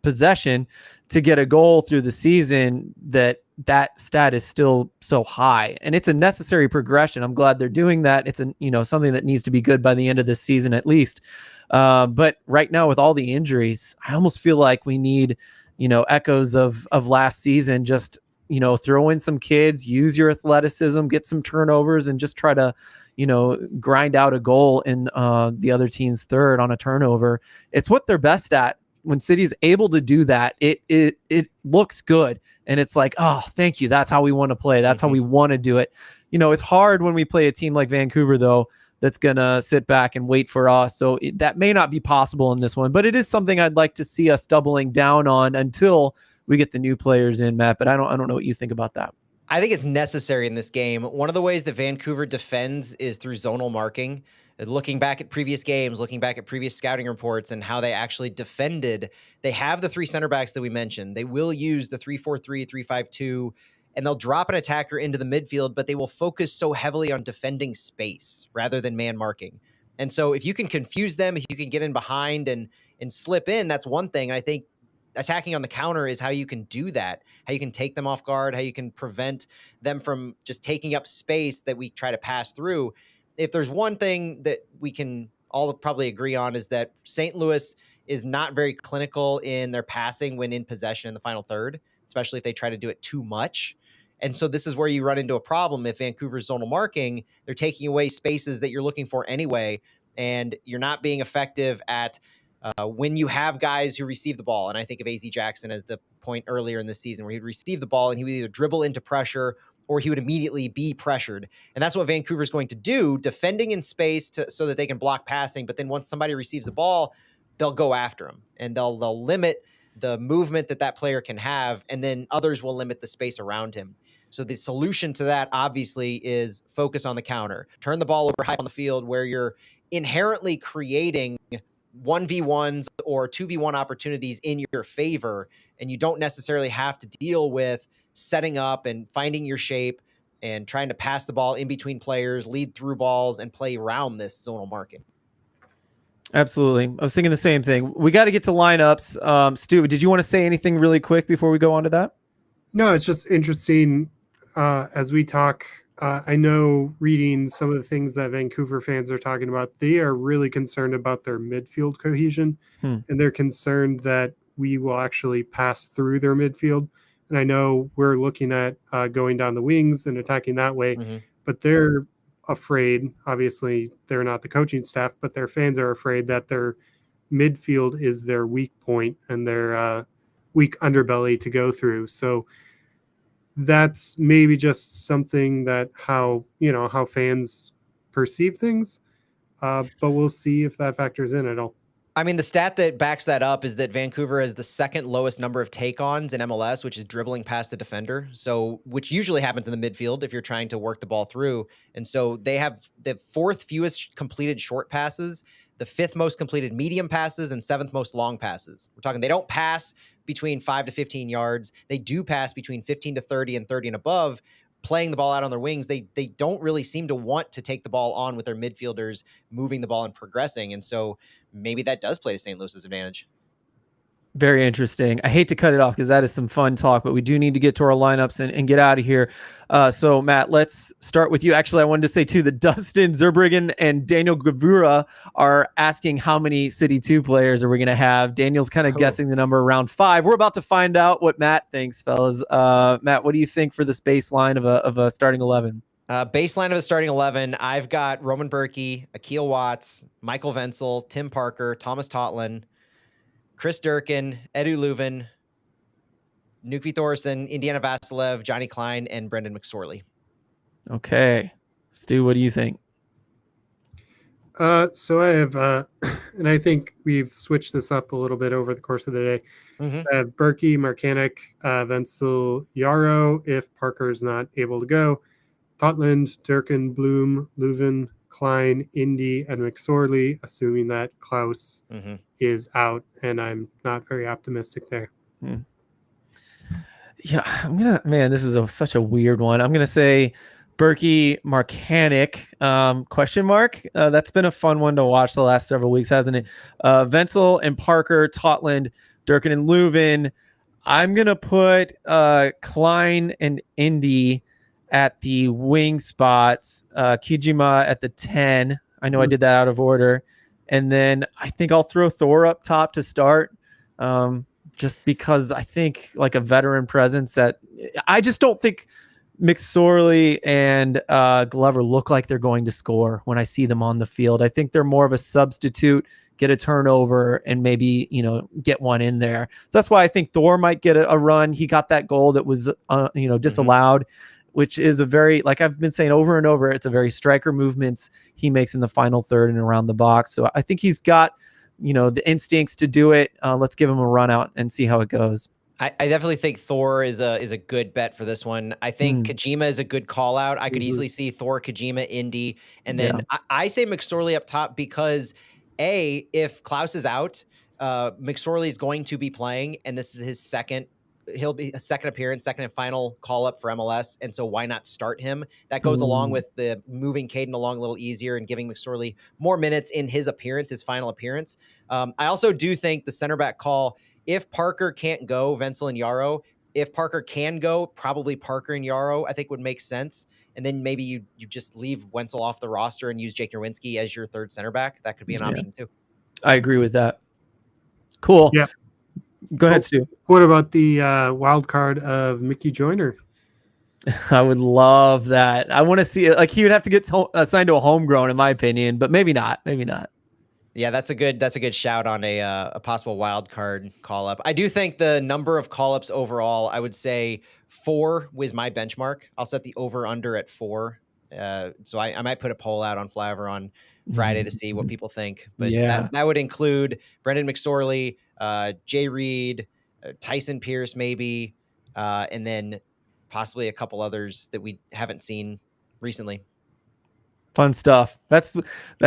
possession to get a goal through the season, that stat is still so high, and it's a necessary progression. I'm glad they're doing that. It's something that needs to be good by the end of this season at least. But right now with all the injuries, I almost feel like we need, echoes of last season. Just, throw in some kids, use your athleticism, get some turnovers, and just try to, grind out a goal in the other team's third on a turnover. It's what they're best at. When City's able to do that, it looks good. And it's like, oh, thank you. That's how we want to play. That's how we want to do it. It's hard when we play a team like Vancouver, though, that's going to sit back and wait for us. So that may not be possible in this one, but it is something I'd like to see us doubling down on until we get the new players in, Matt. But I don't know what you think about that. I think it's necessary in this game. One of the ways that Vancouver defends is through zonal marking. Looking back at previous games, looking back at previous scouting reports and how they actually defended, they have the 3 center backs that we mentioned. They will use the 3-4-3, 3-5-2, and they'll drop an attacker into the midfield, but they will focus so heavily on defending space rather than man marking. And so if you can confuse them, if you can get in behind and slip in, that's one thing. And I think attacking on the counter is how you can do that, how you can take them off guard, how you can prevent them from just taking up space that we try to pass through. If there's one thing that we can all probably agree on is that St. Louis is not very clinical in their passing when in possession in the final third, especially if they try to do it too much. And so this is where you run into a problem. If Vancouver's zonal marking, they're taking away spaces that you're looking for anyway, and you're not being effective at when you have guys who receive the ball. And I think of AZ Jackson as the point earlier in the season where he'd receive the ball and he would either dribble into pressure or he would immediately be pressured. And that's what Vancouver's going to do, defending in space so that they can block passing. But then once somebody receives the ball, they'll go after him and they'll limit the movement that player can have. And then others will limit the space around him. So the solution to that obviously is focus on the counter, turn the ball over high on the field where you're inherently creating 1v1s or 2v1 opportunities in your favor. And you don't necessarily have to deal with setting up and finding your shape and trying to pass the ball in between players, lead through balls, and play around this zonal marking. Absolutely. I was thinking the same thing. We got to get to lineups. Stu, did you want to say anything really quick before we go on to that? No, it's just interesting as we talk. I know reading some of the things that Vancouver fans are talking about, they are really concerned about their midfield cohesion, and they're concerned that we will actually pass through their midfield. And I know we're looking at going down the wings and attacking that way, but they're afraid, obviously they're not the coaching staff, but their fans are afraid that their midfield is their weak point and their weak underbelly to go through. So that's maybe just something that how fans perceive things, but we'll see if that factors in at all. I mean, the stat that backs that up is that Vancouver has the second lowest number of take-ons in MLS, which is dribbling past the defender. So, which usually happens in the midfield if you're trying to work the ball through. And so they have the fourth fewest completed short passes, the fifth most completed medium passes, and seventh most long passes. We're talking, they don't pass between 5 to 15 yards. They do pass between 15 to 30 and 30 and above, playing the ball out on their wings. They don't really seem to want to take the ball on with their midfielders moving the ball and progressing. And so maybe that does play to St. Louis's advantage. Very interesting. I hate to cut it off because that is some fun talk, but we do need to get to our lineups and get out of here. So, Matt, let's start with you. Actually, I wanted to say, too, that Dustin Zerbruggen and Daniel Gavura are asking how many City 2 players are we going to have. Daniel's kind of guessing the number around 5. We're about to find out what Matt thinks, fellas. Matt, what do you think for this baseline of a starting 11? Baseline of the starting 11, I've got Roman Berkey, Akil Watts, Michael Wenzel, Tim Parker, Thomas Totland, Chris Durkin, Edu Leuven, Knut Thorsen, Indiana Vasilev, Johnny Klein, and Brendan McSorley. Okay. Stu, what do you think? So I have, and I think we've switched this up a little bit over the course of the day. I have Berkey, Markanek, Wenzel, Yarrow, if Parker's not able to go, Totland, Durkin, Bloom, Leuven, Klein, Indy, and McSorley, assuming that Klaus is out, and I'm not very optimistic there. Yeah, this is such a weird one. I'm gonna say Berkey, Markanek, question mark. That's been a fun one to watch the last several weeks, hasn't it? Wenzel and Parker, Totland, Durkin and Leuven. I'm gonna put Klein and Indy at the wing spots, Kijima at the 10. I know I did that out of order. And then I think I'll throw Thor up top to start, just because I think like a veteran presence that I just don't think McSorley and Glover look like they're going to score when I see them on the field. I think they're more of a substitute, get a turnover, and maybe, get one in there. So that's why I think Thor might get a run. He got that goal that was, disallowed, which is a very, like I've been saying over and over, it's a very striker movements he makes in the final third and around the box. So I think he's got, the instincts to do it. Let's give him a run out and see how it goes. I definitely think Thor is a good bet for this one. I think Kajima is a good call out. I could easily see Thor, Kajima, Indy, and then I say McSorley up top because if Klaus is out, McSorley is going to be playing, and this is his second. He'll be a second appearance, second and final call up for MLS. And so why not start him? That goes along with the moving Caden along a little easier and giving McSorley more minutes in his appearance, his final appearance. I also do think the center back call if Parker can't go, Wenzel and Yarrow. If Parker can go, probably Parker and Yarrow, I think would make sense. And then maybe you just leave Wenzel off the roster and use Jake Nowinski as your third center back. That could be an option too. I agree with that. Cool. Yeah. Go ahead, Stu. What about the wild card of Mickey Joyner? I would love that. I want to see it. Like, he would have to get assigned to a homegrown, in my opinion, but maybe not. Maybe not. Yeah, that's a good shout on a possible wild card call up. I do think the number of call ups overall, I would say 4 was my benchmark. I'll set the over under at 4. So I might put a poll out on Flyover on Friday to see what people think. But that would include Brendan McSorley, Jay Reed, Tyson Pierce, maybe, and then possibly a couple others that we haven't seen recently. Fun stuff. That's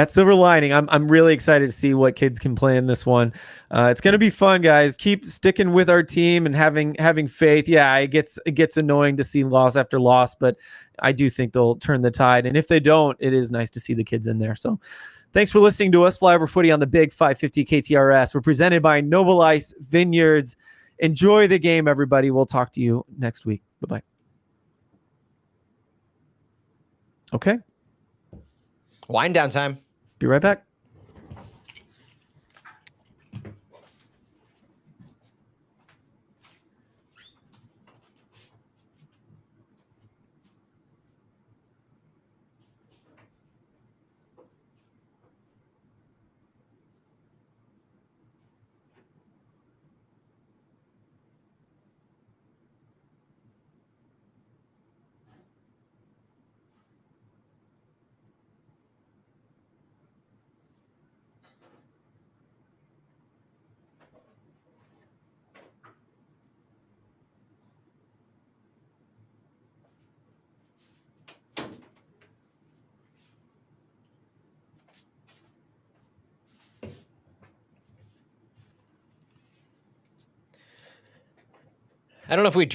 silver lining. I'm really excited to see what kids can play in this one. It's going to be fun, guys. Keep sticking with our team and having faith. Yeah, it gets annoying to see loss after loss, but I do think they'll turn the tide. And if they don't, it is nice to see the kids in there. So thanks for listening to us, Flyover Footy on the Big 550 KTRS. We're presented by Noble Ice Vineyards. Enjoy the game, everybody. We'll talk to you next week. Bye-bye. Okay. Wind down time. Be right back. I don't know if we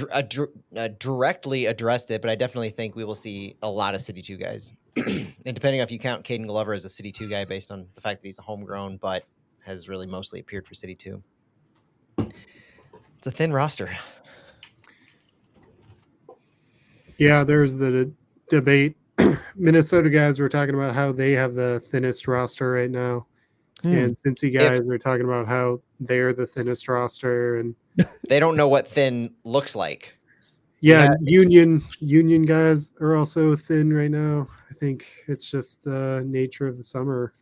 directly addressed it, but I definitely think we will see a lot of City 2 guys. And depending on if you count Caden Glover as a City 2 guy based on the fact that he's a homegrown, but has really mostly appeared for City 2. It's a thin roster. Yeah, there's the debate. Minnesota guys were talking about how they have the thinnest roster right now. And Cincy guys are talking about how they're the thinnest roster, and they don't know what thin looks like. Yeah, Union guys are also thin right now. I think it's just the nature of the summer.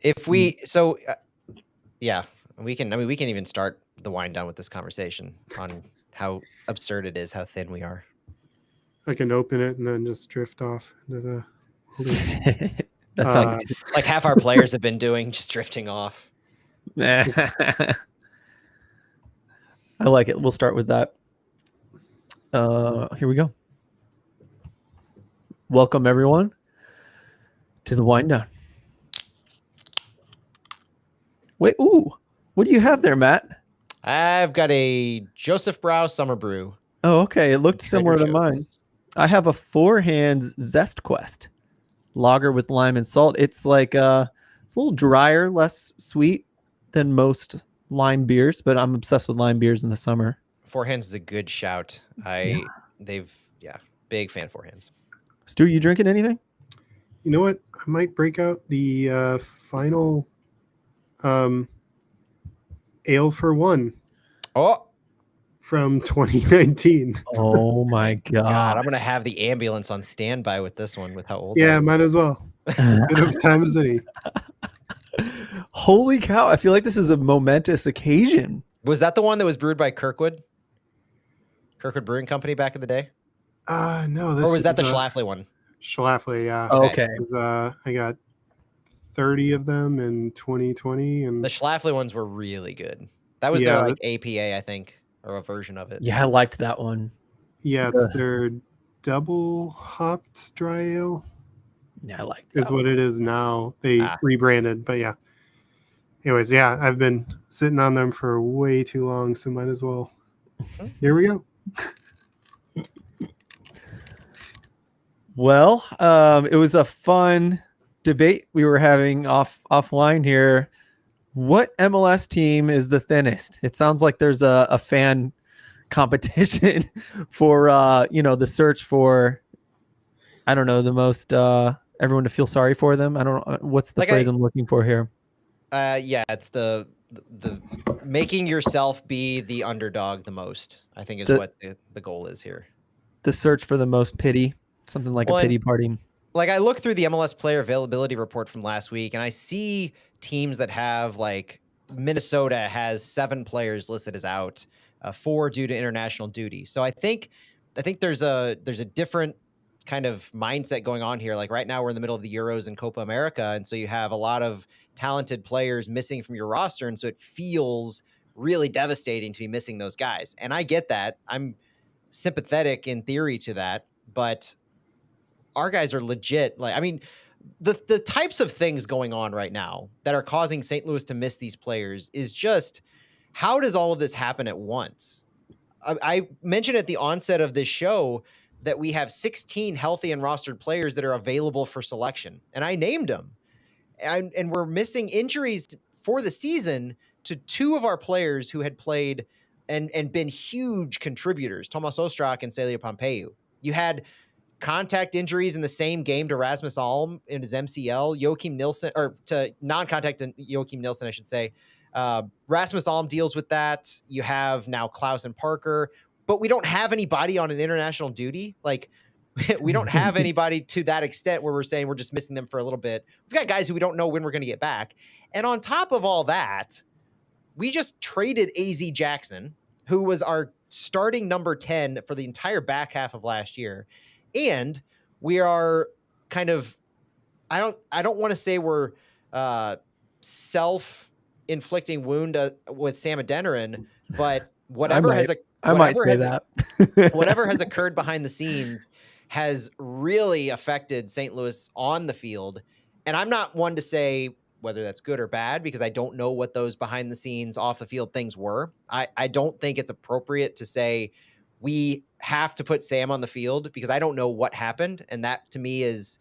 If we we can even start the wind down with this conversation on how absurd it is, how thin we are. I can open it and then just drift off into the That's like half our players have been doing, just drifting off. I like it. We'll start with that. Here we go. Welcome everyone to the wind down. Wait, what do you have there, Matt? I've got a Joseph Brow Summer Brew. Oh, okay. It looked similar to mine. I have a Four Hands Zest Quest lager with lime and salt. It's like it's a little drier, less sweet than most lime beers, but I'm obsessed with lime beers in the summer. Four Hands is a good shout. Big fan of Four Hands. Stu, you drinking anything? You know what? I might break out the final Ale for One. Oh, from 2019. Oh my God. I'm gonna have the ambulance on standby with this one with how old. Yeah, might as well. As good of time as any. Holy cow. I feel like this is a momentous occasion. Was that the one that was brewed by Kirkwood Brewing Company back in the day? No. Or was that the Schlafly one? Schlafly, yeah. Oh, okay. I got 30 of them in 2020. And the Schlafly ones were really good. That was their like APA, I think, or a version of it. Yeah, I liked that one. Yeah, it's their double hopped dry ale. Yeah, I liked that. Is what it is now. They rebranded, but yeah. Anyways, yeah, I've been sitting on them for way too long, so might as well. Here we go. Well, it was a fun debate we were having offline here. What MLS team is the thinnest? It sounds like there's a fan competition for the search for, I don't know, the most everyone to feel sorry for them. I don't know what's the phrase I'm looking for here. Yeah, it's the making yourself be the underdog the most, I think, is what the goal is here. The search for the most pity, something like a pity party. Like, I look through the MLS player availability report from last week, and I see teams that have, like, Minnesota has 7 players listed as out, 4 due to international duty. So I think there's a different kind of mindset going on here. Like, right now we're in the middle of the Euros and Copa America, and so you have a lot of talented players missing from your roster, and so it feels really devastating to be missing those guys. And I get that. I'm sympathetic in theory to that, but our guys are legit. Like, I mean, the types of things going on right now that are causing St. Louis to miss these players is just, how does all of this happen at once? I mentioned at the onset of this show that we have 16 healthy and rostered players that are available for selection, and I named them. And we're missing injuries for the season to 2 of our players who had played and been huge contributors, Tomas Ostrak and Celia Pompeu. You had contact injuries in the same game to Rasmus Alm in his MCL, Joachim Nilsson, or to non-contact Joachim Nilsson, I should say. Rasmus Alm deals with that. You have now Klaus and Parker, but we don't have anybody on an international duty. Like, we don't have anybody to that extent where we're saying we're just missing them for a little bit. We've got guys who we don't know when we're going to get back. And on top of all that, we just traded AZ Jackson, who was our starting number 10 for the entire back half of last year. And we are kind of, I don't want to say we're self-inflicting wound with Sam Adeniran, but whatever has occurred behind the scenes has really affected St. Louis on the field. And I'm not one to say whether that's good or bad, because I don't know what those behind the scenes off the field things were. I don't think it's appropriate to say we have to put Sam on the field, because I don't know what happened. And that to me is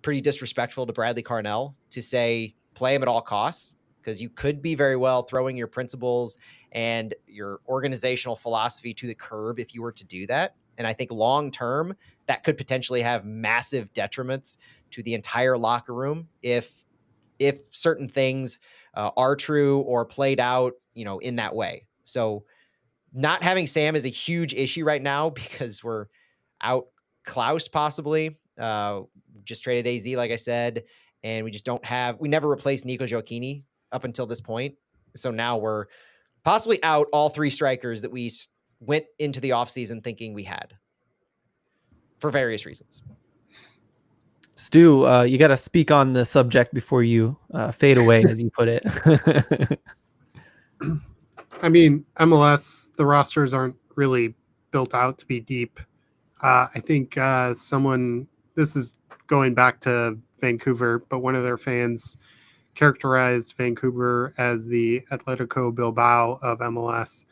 pretty disrespectful to Bradley Carnell to say play him at all costs, because you could be very well throwing your principles and your organizational philosophy to the curb if you were to do that. And I think long term, that could potentially have massive detriments to the entire locker room if certain things are true or played out, in that way. So not having Sam is a huge issue right now, because we're out Klaus possibly. Just traded AZ, like I said, and we never replaced Nico Gioacchini up until this point. So now we're possibly out all 3 strikers that we went into the offseason thinking we had for various reasons. Stu, you got to speak on the subject before you fade away, as you put it. I mean, MLS, the rosters aren't really built out to be deep. I think this is going back to Vancouver, but one of their fans characterized Vancouver as the Atletico Bilbao of MLS,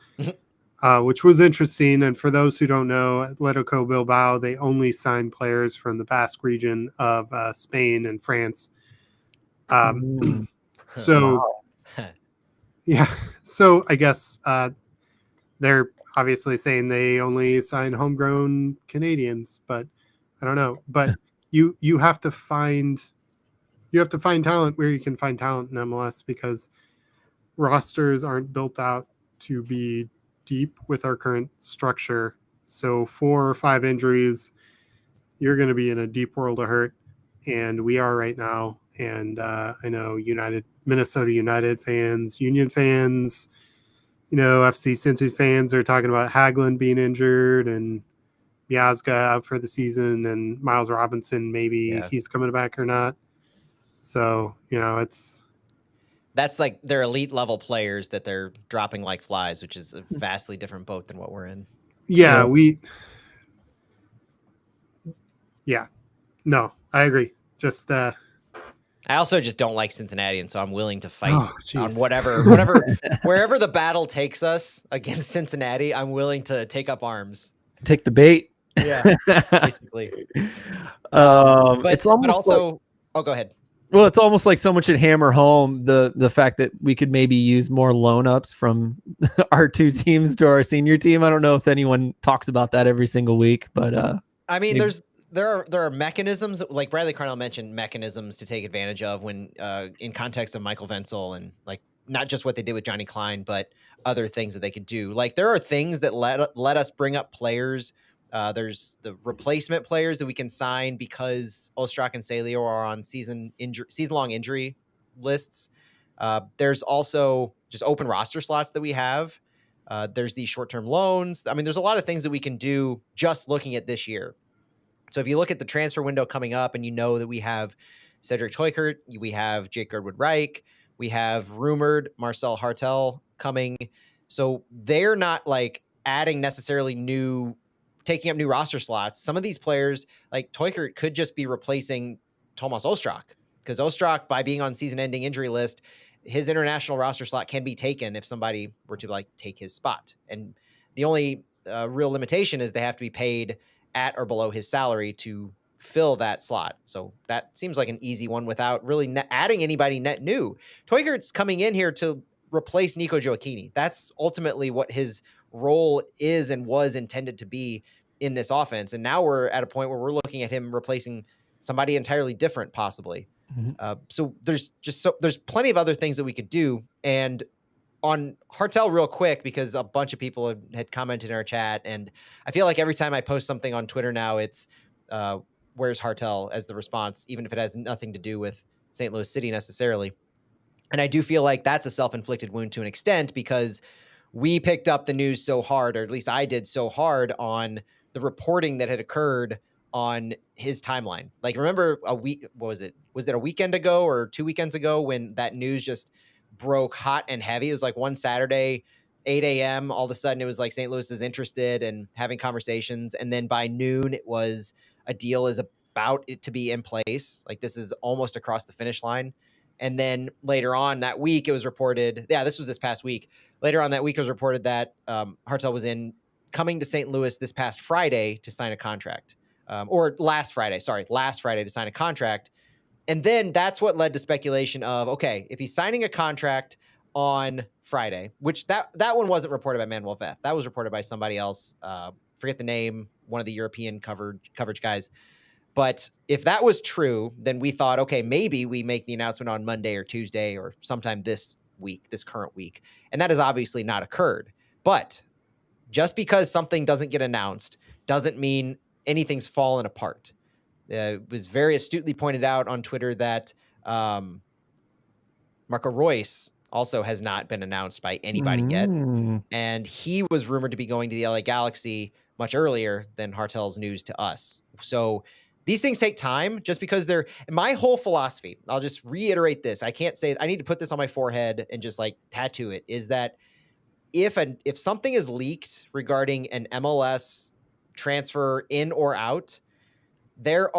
which was interesting. And for those who don't know, Atletico Bilbao, they only sign players from the Basque region of Spain and France. Yeah. So I guess they're obviously saying they only sign homegrown Canadians, but I don't know. But you have to find talent where you can find talent in MLS, because rosters aren't built out to be deep with our current structure. So 4 or 5 injuries, you're going to be in a deep world of hurt, and we are right now. And I know Minnesota United fans, Union fans, FC Cincinnati fans are talking about Hagelin being injured and Miazga out for the season, and Miles Robinson, maybe he's coming back or not. So, that's like their elite level players that they're dropping like flies, which is a vastly different boat than what we're in. Yeah, no, I agree. Just, I also just don't like Cincinnati, and so I'm willing to fight on wherever the battle takes us against Cincinnati. I'm willing to take up arms. Take the bait. Yeah, basically. But it's almost also, oh, go ahead. Well, it's almost like someone should hammer home the fact that we could maybe use more loan ups from our two teams to our senior team. I don't know if anyone talks about that every single week, but I mean, maybe. there are mechanisms, like Bradley Carnell mentioned, mechanisms to take advantage of when in context of Michael Venzel, and like not just what they did with Johnny Klein, but other things that they could do. Like there are things that let us bring up players. There's the replacement players that we can sign because Ostrak and Salio are on season long injury lists. There's also just open roster slots that we have. There's these short-term loans. I mean, there's a lot of things that we can do just looking at this year. So if you look at the transfer window coming up and you know that we have Cedric Teukert, we have Jake Girdwood-Reich, we have rumored Marcel Hartel coming. So they're not like adding necessarily taking up new roster slots. Some of these players, like Teukert, could just be replacing Tomas Ostrak, because Ostrak, by being on season-ending injury list, his international roster slot can be taken if somebody were to like take his spot. And the only real limitation is they have to be paid at or below his salary to fill that slot. So that seems like an easy one without really adding anybody net new. Teukert's coming in here to replace Nico Gioacchini. That's ultimately what his role is and was intended to be in this offense. And now we're at a point where we're looking at him replacing somebody entirely different, possibly. So there's plenty of other things that we could do. And on Hartel, real quick, because a bunch of people had commented in our chat, and I feel like every time I post something on Twitter now, it's where's Hartel as the response, even if it has nothing to do with St. Louis City necessarily. And I do feel like that's a self-inflicted wound to an extent, because we picked up the news so hard, or at least I did so hard, on the reporting that had occurred on his timeline. Like, remember a week, what was it? Was it a weekend ago or 2 weekends ago when that news just broke hot and heavy? It was like one Saturday, 8 a.m. All of a sudden, it was like St. Louis is interested and having conversations. And then by noon, it was a deal is about it to be in place. Like, this is almost across the finish line. And then later on that week, it was reported, this was this past week. Later on that week, it was reported that Hartel was coming to St. Louis this past Friday to sign a contract. Last Friday to sign a contract. And then that's what led to speculation of, okay, if he's signing a contract on Friday, which that one wasn't reported by Manuel Veth. That was reported by somebody else. Forget the name, one of the European coverage guys. But if that was true, then we thought, okay, maybe we make the announcement on Monday or Tuesday or sometime this current week. And that has obviously not occurred. But just because something doesn't get announced doesn't mean anything's fallen apart. It was very astutely pointed out on Twitter that Marco Royce also has not been announced by anybody yet. And he was rumored to be going to the LA Galaxy much earlier than Hartel's news to us. So these things take time, just because my whole philosophy, I'll just reiterate this. I can't say, I need to put this on my forehead and just like tattoo it, is that if something is leaked regarding an MLS transfer in or out, there's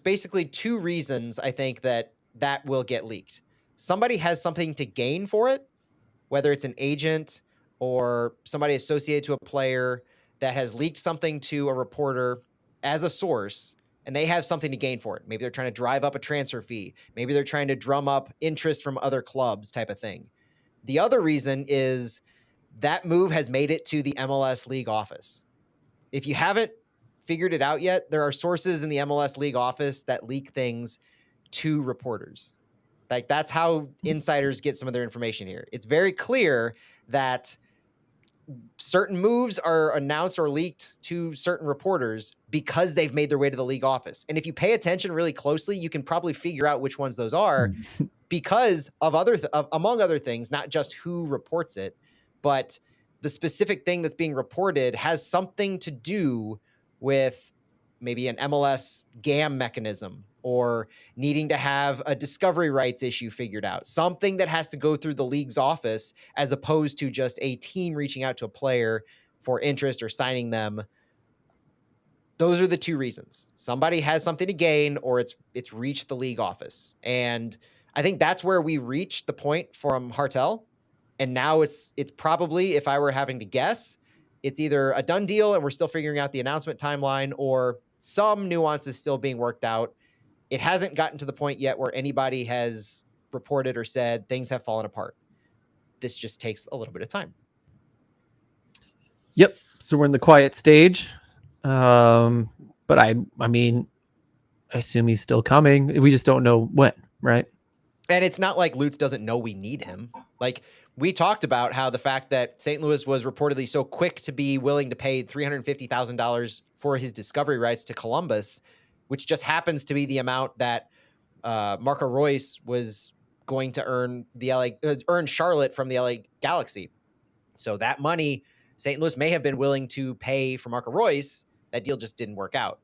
basically two reasons I think that will get leaked. Somebody has something to gain for it, whether it's an agent or somebody associated to a player that has leaked something to a reporter as a source, and they have something to gain for it. Maybe they're trying to drive up a transfer fee. Maybe they're trying to drum up interest from other clubs, type of thing. The other reason is that move has made it to the MLS League office. If you haven't figured it out yet, there are sources in the MLS League office that leak things to reporters. Like, that's how insiders get some of their information here. It's very clear that certain moves are announced or leaked to certain reporters because they've made their way to the league office. And if you pay attention really closely, you can probably figure out which ones those are because of among other things, not just who reports it, but the specific thing that's being reported has something to do with maybe an MLS GAM mechanism, or needing to have a discovery rights issue figured out, something that has to go through the league's office, as opposed to just a team reaching out to a player for interest or signing them. Those are the two reasons. Somebody has something to gain, or it's reached the league office. And I think that's where we reached the point from Hartel. And now it's probably, if I were having to guess, it's either a done deal and we're still figuring out the announcement timeline, or some nuances still being worked out. it hasn't gotten to the point yet where anybody has reported or said things have fallen apart. This just takes a little bit of time. Yep. So we're in the quiet stage. But I mean, I assume he's still coming. We just don't know when, right? And it's not like Lutz doesn't know we need him. Like, we talked about how the fact that St. Louis was reportedly so quick to be willing to pay $350,000 for his discovery rights to Columbus, which just happens to be the amount that Marco Royce was going to earn Charlotte from the LA Galaxy. So that money St. Louis may have been willing to pay for Marco Royce. That deal just didn't work out.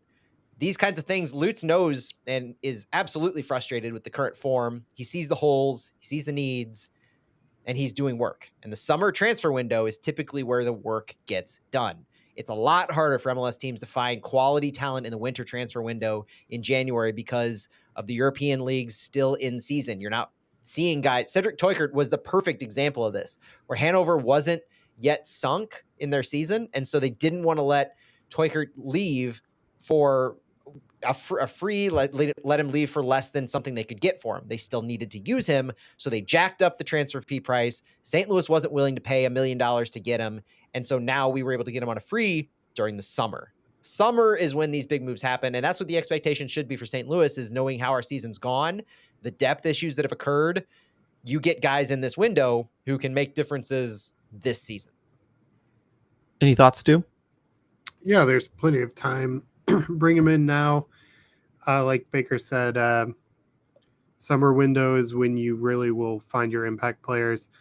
These kinds of things, Lutz knows and is absolutely frustrated with the current form. He sees the holes, he sees the needs, and he's doing work. And the summer transfer window is typically where the work gets done. It's a lot harder for MLS teams to find quality talent in the winter transfer window in January because of the European leagues still in season. You're not seeing guys. Cedric Teuchert was the perfect example of this, where Hanover wasn't yet sunk in their season, and so they didn't want to let Teuchert leave for a free, let him leave for less than something they could get for him. They still needed to use him, so they jacked up the transfer fee price. St. Louis wasn't willing to pay $1 million to get him, and so now we were able to get him on a free during the summer. Summer is when these big moves happen, and that's what the expectation should be for St. Louis, is knowing how our season's gone, the depth issues that have occurred. You get guys in this window who can make differences this season. Any thoughts, Stu? Yeah, there's plenty of time. Bring him in now. Like Baker said, summer window is when you really will find your impact players.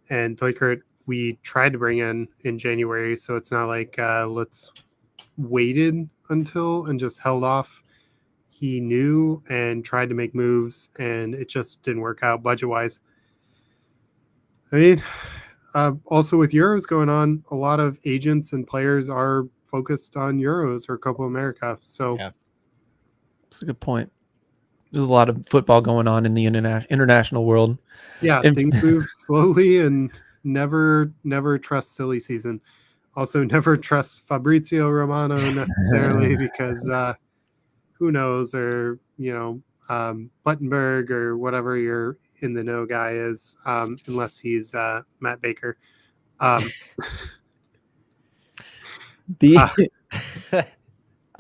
And Teuchert, we tried to bring in January, so it's not like let's waited until and just held off. He knew and tried to make moves, and it just didn't work out budget-wise. I mean, also with Euros going on, a lot of agents and players are focused on Euros or Copa America. So yeah. That's a good point. There's a lot of football going on in the international world. Yeah, things move slowly, and never trust silly season. Also, never trust Fabrizio Romano necessarily because who knows, or Buttenberg or whatever your in the know guy is, unless he's Matt Baker. I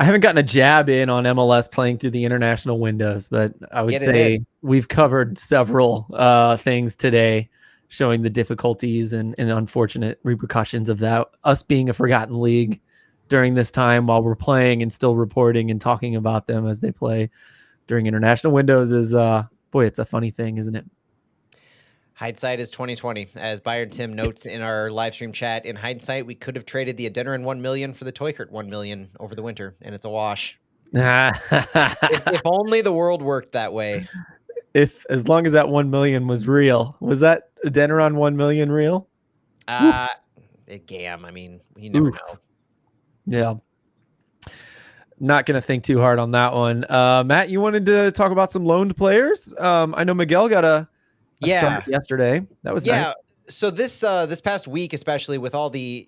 haven't gotten a jab in on MLS playing through the international windows, but I would say we've covered several things today showing the difficulties and unfortunate repercussions of that. Us being a forgotten league during this time while we're playing and still reporting and talking about them as they play during international windows is, boy, it's a funny thing, isn't it? Hindsight is 2020, as Byron Tim notes in our live stream chat. In hindsight, we could have traded the Adeniran $1 million for the Teuchert $1 million over the winter, and it's a wash. if only the world worked that way. As long as that 1 million was real. Was that Adeniran 1 million real? Gam. I mean, you never know. Yeah. Not going to think too hard on that one. Matt, you wanted to talk about some loaned players? I know Miguel got a start yesterday. That was nice. So this past week, especially with all the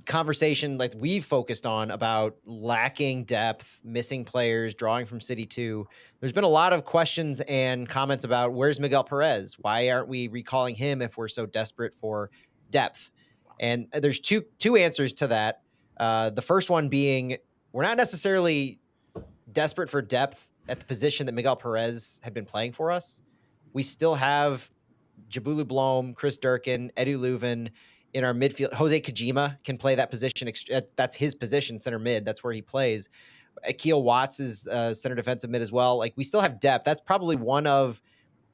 conversation like we've focused on about lacking depth, missing players, drawing from City 2, there's been a lot of questions and comments about where's Miguel Perez? Why aren't we recalling him if we're so desperate for depth? And there's two answers to that. The first one being we're not necessarily desperate for depth at the position that Miguel Perez had been playing for us. We still have Jabulu Blom, Chris Durkin, Edu Leuven in our midfield. Jose Kojima can play that position. That's his position, center mid. That's where he plays. Akil Watts is center defensive mid as well. Like, we still have depth. That's probably one of,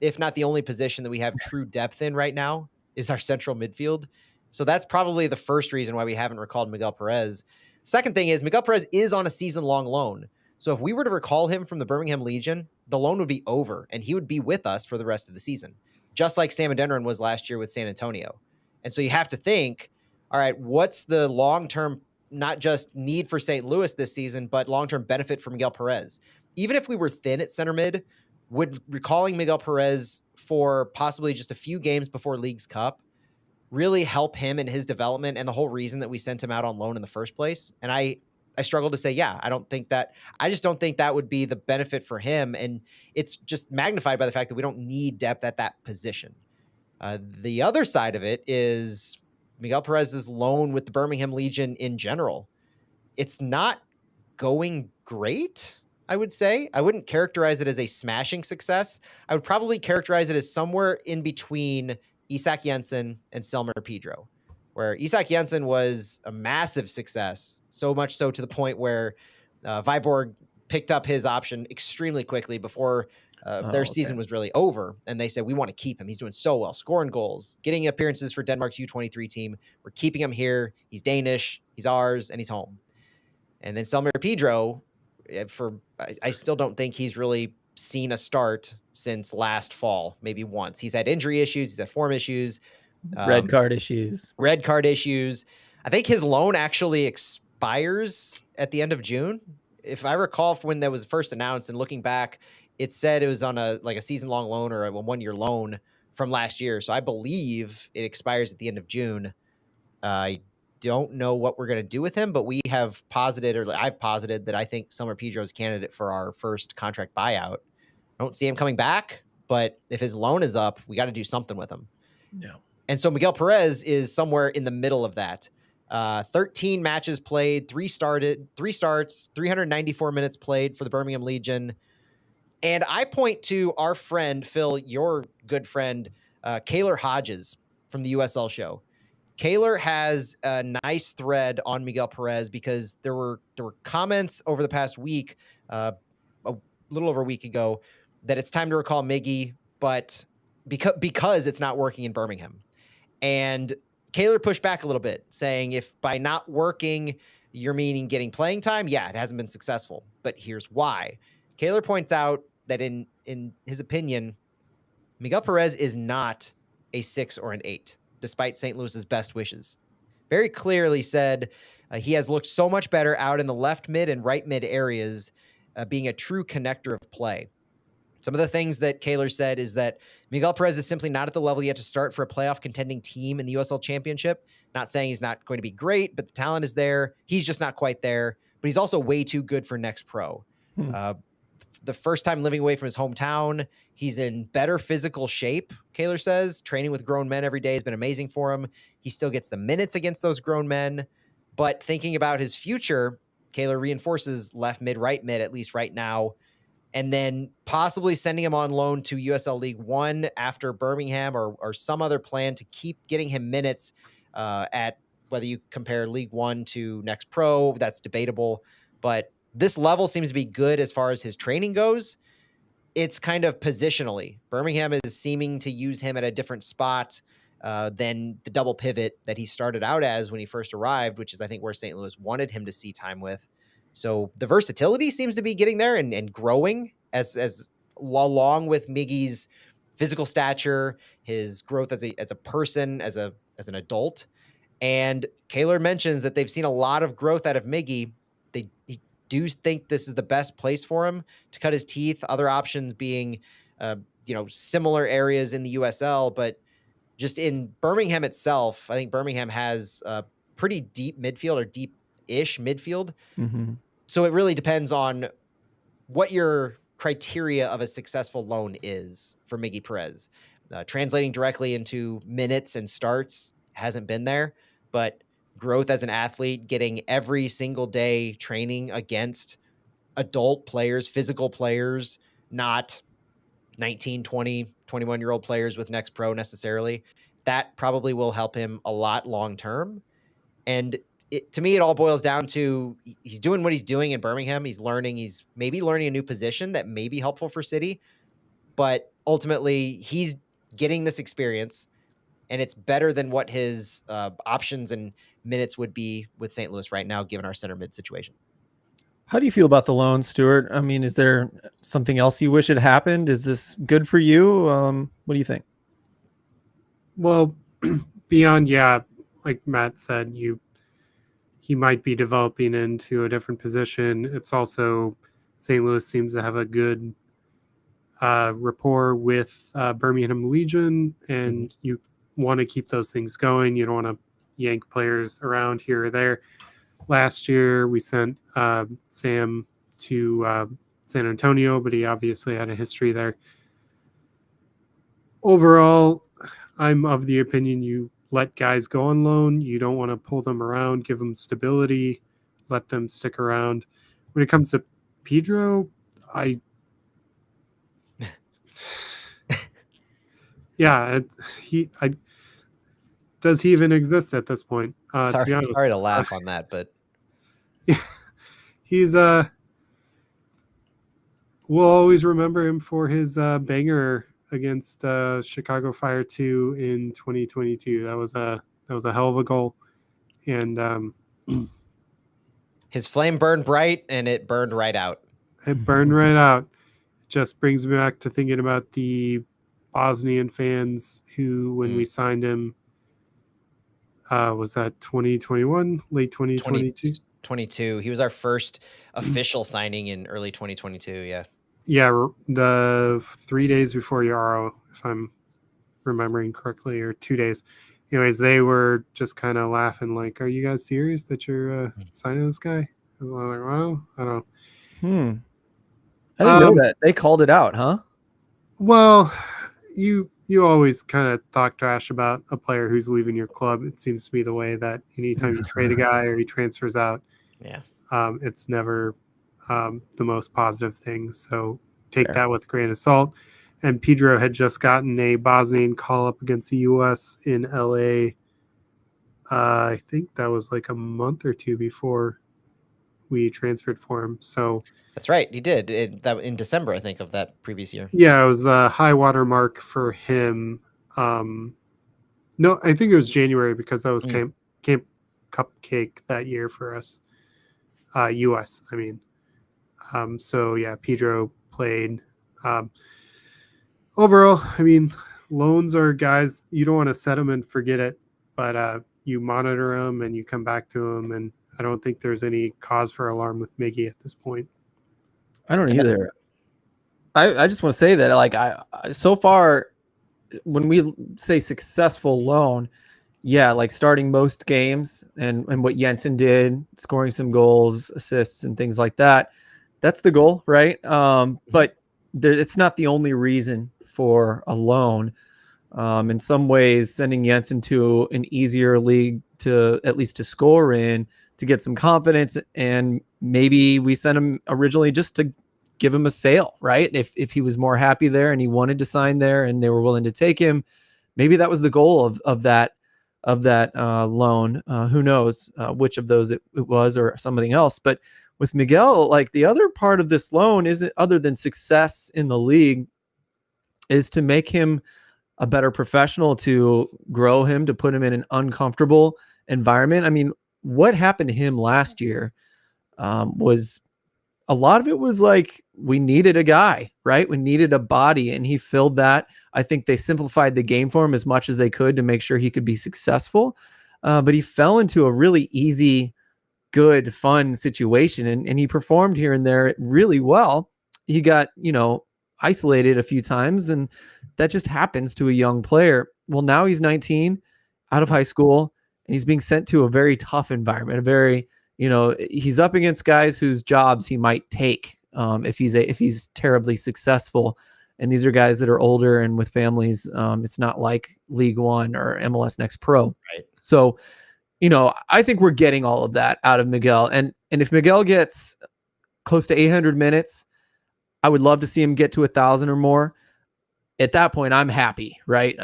if not the only position that we have true depth in right now is our central midfield. So that's probably the first reason why we haven't recalled Miguel Perez. Second thing is Miguel Perez is on a season-long loan. So if we were to recall him from the Birmingham Legion, the loan would be over and he would be with us for the rest of the season, just like Sam Adeniran was last year with San Antonio. And so you have to think, all right, what's the long-term, not just need for St. Louis this season, but long-term benefit for Miguel Perez? Even if we were thin at center mid, would recalling Miguel Perez for possibly just a few games before Leagues Cup really help him in his development and the whole reason that we sent him out on loan in the first place? And I I struggle to say, yeah, I just don't think that would be the benefit for him. And it's just magnified by the fact that we don't need depth at that position. The other side of it is Miguel Perez's loan with the Birmingham Legion in general. It's not going great, I would say. I wouldn't characterize it as a smashing success. I would probably characterize it as somewhere in between Isak Jensen and Selmer Pedro, where Isak Jensen was a massive success, so much so to the point where Viborg picked up his option extremely quickly before their season was really over. And they said, we want to keep him. He's doing so well, scoring goals, getting appearances for Denmark's U23 team. We're keeping him here. He's Danish, he's ours, and he's home. And then Selmer Pedro, I still don't think he's really seen a start since last fall, maybe once. He's had injury issues, he's had form issues. Red card issues. I think his loan actually expires at the end of June. If I recall when that was first announced and looking back, it said it was on a season-long loan or a one-year loan from last year. So I believe it expires at the end of June. I don't know what we're going to do with him, but we have posited, or I've posited, that I think Selmer Pedro is a candidate for our first contract buyout. I don't see him coming back, but if his loan is up, we got to do something with him. Yeah. And so Miguel Perez is somewhere in the middle of that. 13 matches played, 3 starts, 394 minutes played for the Birmingham Legion. And I point to our friend, Phil, your good friend, Kaylor Hodges from the USL show. Kaylor has a nice thread on Miguel Perez because there were comments over the past week, a little over a week ago, that it's time to recall Miggy, but because it's not working in Birmingham. And Kaylor pushed back a little bit, saying if by not working, you're meaning getting playing time, yeah, it hasn't been successful. But here's why. Kaylor points out that in his opinion, Miguel Perez is not a 6 or an 8, despite St. Louis's best wishes. Very clearly said he has looked so much better out in the left mid and right mid areas, being a true connector of play. Some of the things that Kaylor said is that Miguel Perez is simply not at the level yet to start for a playoff contending team in the USL Championship. Not saying he's not going to be great, but the talent is there. He's just not quite there. But he's also way too good for Next Pro. The first time living away from his hometown, he's in better physical shape, Kaylor says. Training with grown men every day has been amazing for him. He still gets the minutes against those grown men. But thinking about his future, Kaylor reinforces left mid, right mid, at least right now, and then possibly sending him on loan to USL League One after Birmingham or some other plan to keep getting him minutes at whether you compare League One to Next Pro, that's debatable. But this level seems to be good as far as his training goes. It's kind of positionally. Birmingham is seeming to use him at a different spot than the double pivot that he started out as when he first arrived, which is, I think, where St. Louis wanted him to see time with. So the versatility seems to be getting there and growing as along with Miggy's physical stature, his growth as a person, as an adult. And Kaylor mentions that they've seen a lot of growth out of Miggy. They do think this is the best place for him to cut his teeth. Other options being, similar areas in the USL, but just in Birmingham itself, I think Birmingham has a pretty deep midfield or deep-ish midfield. Mm-hmm. So it really depends on what your criteria of a successful loan is for Miggy Perez. Translating directly into minutes and starts hasn't been there, but growth as an athlete, getting every single day training against adult players, physical players, not 19, 20, 21-year-old players with Next Pro necessarily, that probably will help him a lot long-term. And to me, it all boils down to he's doing what he's doing in Birmingham. He's maybe learning a new position that may be helpful for City, but ultimately he's getting this experience and it's better than what his options and minutes would be with St. Louis right now, given our center mid situation. How do you feel about the loan, Stuart? I mean, is there something else you wish had happened? Is this good for you? What do you think? Well, beyond, like Matt said, he might be developing into a different position. It's also St. Louis seems to have a good rapport with Birmingham Legion, and you want to keep those things going. You don't want to yank players around here or there. last year. We sent Sam to San Antonio, but he obviously had a history there. Overall, I'm of the opinion you let guys go on loan. You don't want to pull them around, give them stability, let them stick around. When it comes to Pedro, does he even exist at this point? To be honest, Sorry to laugh on that, but he's we'll always remember him for his banger against Chicago Fire 2 in 2022. That was a hell of a goal, and his flame burned bright and it burned right out. it burned right out. It just brings me back to thinking about the Bosnian fans who, when we signed him, was that 2021, late 2022? 2022. He was our first official signing in early 2022. Yeah. Yeah, the 3 days before Yarrow, if I'm remembering correctly, or 2 days. Anyways, they were just kind of laughing, like, "Are you guys serious that you're signing this guy?" And I'm like, "Well, I don't." I didn't know that they called it out, huh? Well, you always kind of talk trash about a player who's leaving your club. It seems to be the way that anytime you trade a guy or he transfers out, yeah, it's never the most positive thing. So take Fair. that with a grain of salt. And Pedro had just gotten a Bosnian call up against the U.S. in L.A. I think that was like a month or two before we transferred for him. So that's right. He did in December, I think, of that previous year. yeah, it was the high water mark for him. No, I think it was January because that was Camp Cupcake that year for us. U.S. I mean, so yeah, Pedro played. Overall, I mean, loans are guys you don't want to set them and forget it, but you monitor them and you come back to them, and I don't think there's any cause for alarm with Miggy at this point. I don't either. I just want to say that, like, I so far, when we say successful loan, yeah, like starting most games and what Jensen did, scoring some goals, assists, and things like that, that's the goal, right? But it's not the only reason for a loan. In some ways, sending Jensen to an easier league to at least to score in, to get some confidence, and maybe we sent him originally just to give him a sale, right? If he was more happy there and he wanted to sign there and they were willing to take him, maybe that was the goal of that loan. Who knows which of those it was or something else. But with Miguel, like, the other part of this loan isn't, other than success in the league, is to make him a better professional, to grow him, to put him in an uncomfortable environment. I mean, what happened to him last year was, a lot of it was like, we needed a guy, right? We needed a body, and he filled that. I think they simplified the game for him as much as they could to make sure he could be successful. But he fell into a really easy, good, fun situation, and he performed here and there really well. He got, isolated a few times, and that just happens to a young player. Well, now he's 19, out of high school, and he's being sent to a very tough environment, a very, he's up against guys whose jobs he might take if he's terribly successful. And these are guys that are older and with families. It's not like League One or MLS Next Pro. Right. So, I think we're getting all of that out of Miguel. And if Miguel gets close to 800 minutes, I would love to see him get to 1,000 or more. At that point, I'm happy, right?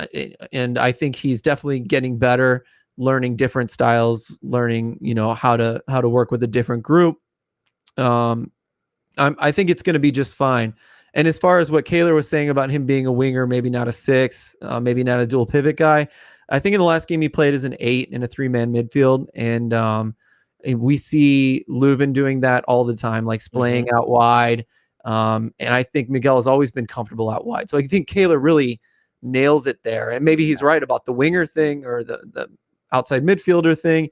And I think he's definitely getting better, learning different styles, learning, how to work with a different group. I think it's going to be just fine. And as far as what Kaylor was saying about him being a winger, maybe not a 6, maybe not a dual pivot guy, I think in the last game he played as an 8 in a 3-man midfield. And we see Leuven doing that all the time, like splaying out wide. And I think Miguel has always been comfortable out wide. So I think Kaylor really nails it there. And maybe he's right about the winger thing or the outside midfielder thing.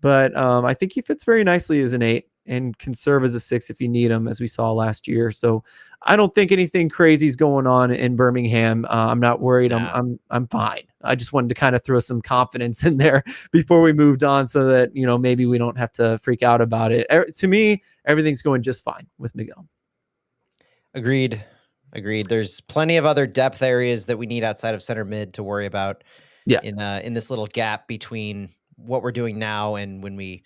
But I think he fits very nicely as an 8. and can serve as a 6 if you need him, as we saw last year. So I don't think anything crazy is going on in Birmingham. I'm not worried. Nah. I'm fine. I just wanted to kind of throw some confidence in there before we moved on, so that maybe we don't have to freak out about it. To me, everything's going just fine with Miguel. Agreed. There's plenty of other depth areas that we need outside of center mid to worry about. Yeah. In this little gap between what we're doing now and when we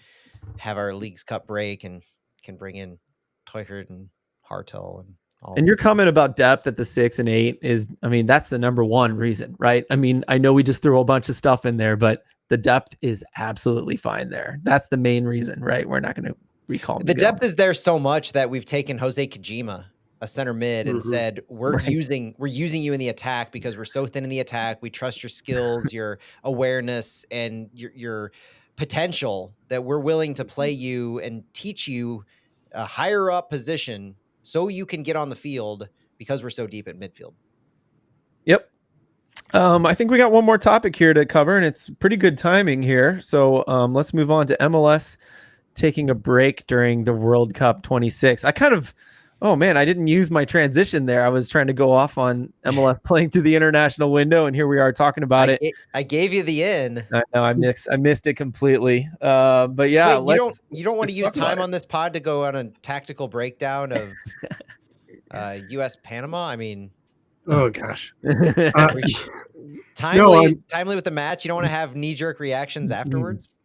have our Leagues Cup break and can bring in Teuchert and Hartel and all. And your comment about depth at the 6 and 8 is, that's the number one reason, right? I know we just threw a bunch of stuff in there, but the depth is absolutely fine there. That's the main reason, right? We're not going to recall the depth is there so much that we've taken Jose Kojima, a center mid, and said we're using you in the attack because we're so thin in the attack. We trust your skills, your awareness, and your potential, that we're willing to play you and teach you a higher up position so you can get on the field because we're so deep at midfield. Yep. I think we got one more topic here to cover, and it's pretty good timing here. So let's move on to MLS taking a break during the World Cup 26. I didn't use my transition there. I was trying to go off on MLS playing through the international window, and here we are talking about it. I gave you the in. I know I missed it completely. But yeah, wait, you don't want to use time on this pod to go on a tactical breakdown of U.S. Panama. Oh gosh. Timely with the match. You don't want to have knee-jerk reactions afterwards.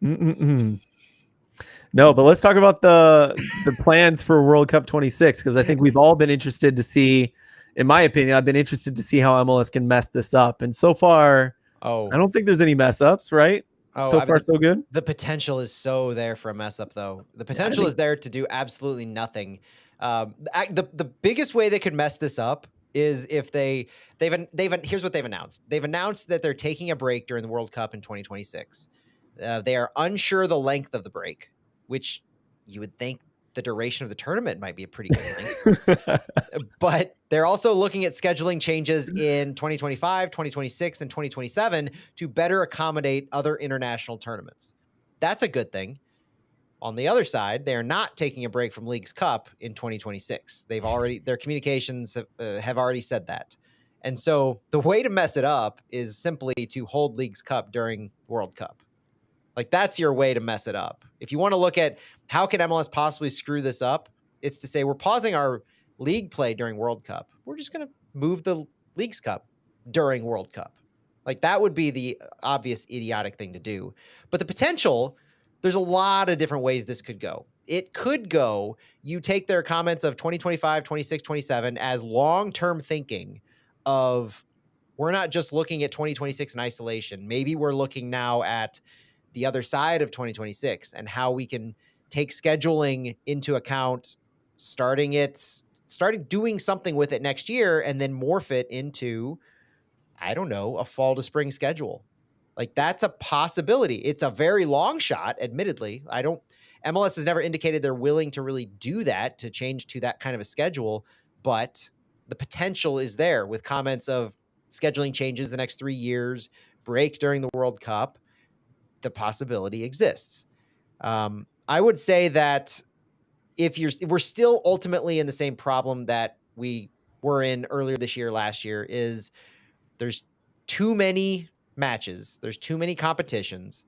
No, but let's talk about the plans for World Cup 26, because I think we've all been interested to see. In my opinion, I've been interested to see how MLS can mess this up, and so far, I don't think there's any mess ups. Right? So good. The potential is so there for a mess up, though. The potential is there to do absolutely nothing. The biggest way they could mess this up is if here's what they've announced. They've announced that they're taking a break during the World Cup in 2026. They are unsure the length of the break, which you would think the duration of the tournament might be a pretty good length. But they're also looking at scheduling changes in 2025, 2026, and 2027 to better accommodate other international tournaments. That's a good thing. On the other side, they are not taking a break from Leagues Cup in 2026. Their communications have already said that. And so the way to mess it up is simply to hold Leagues Cup during World Cup. Like, that's your way to mess it up. If you want to look at how can MLS possibly screw this up, it's to say we're pausing our league play during World Cup. We're just going to move the Leagues Cup during World Cup. Like, that would be the obvious idiotic thing to do. But the potential, there's a lot of different ways this could go. It could go, you take their comments of 2025, 26, 27 as long-term thinking of, we're not just looking at 2026 in isolation. Maybe we're looking now at the other side of 2026 and how we can take scheduling into account, starting doing something with it next year, and then morph it into, a fall to spring schedule. Like, that's a possibility. It's a very long shot, admittedly. MLS has never indicated they're willing to really do that, to change to that kind of a schedule, but the potential is there with comments of scheduling changes the next 3 years, break during the World Cup. The possibility exists. I would say that we're still ultimately in the same problem that we were in earlier this year, last year, is there's too many matches, there's too many competitions,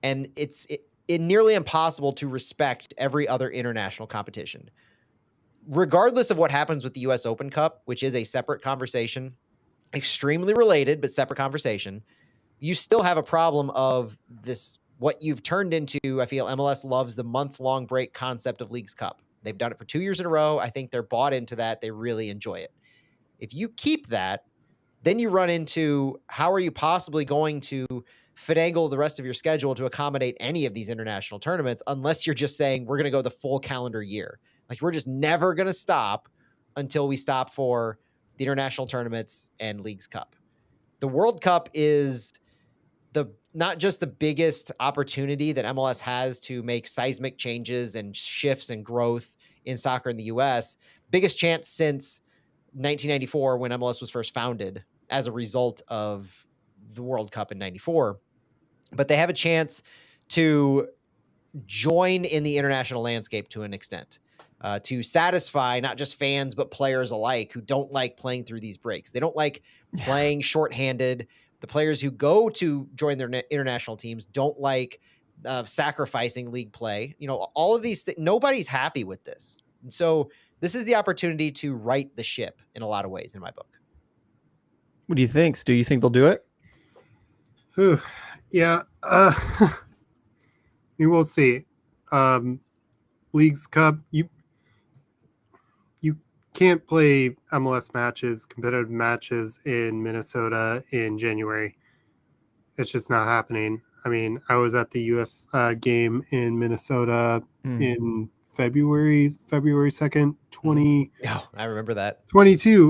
and it's nearly impossible to respect every other international competition. Regardless of what happens with the US Open Cup, which is a separate conversation, extremely related, but separate conversation, you still have a problem of this, what you've turned into. I feel MLS loves the month-long break concept of Leagues Cup. They've done it for 2 years in a row. I think they're bought into that. They really enjoy it. If you keep that, then you run into, how are you possibly going to finagle the rest of your schedule to accommodate any of these international tournaments, unless you're just saying we're going to go the full calendar year. Like, we're just never going to stop until we stop for the international tournaments and Leagues Cup. The World Cup is not just the biggest opportunity that MLS has to make seismic changes and shifts and growth in soccer in the US, biggest chance since 1994, when MLS was first founded as a result of the World Cup in 94. But they have a chance to join in the international landscape to an extent, to satisfy not just fans but players alike who don't like playing through these breaks. They don't like playing shorthanded. The players who go to join their international teams don't like sacrificing league play. All of these things. Nobody's happy with this, and so this is the opportunity to right the ship in a lot of ways. In my book, What do you think? Do you think they'll do it? Yeah. We will see. Leagues Cup, you can't play MLS matches, competitive matches in Minnesota in January. It's just not happening. I mean, I was at the U.S. Game in Minnesota in February 2nd, 2022, oh, I remember that.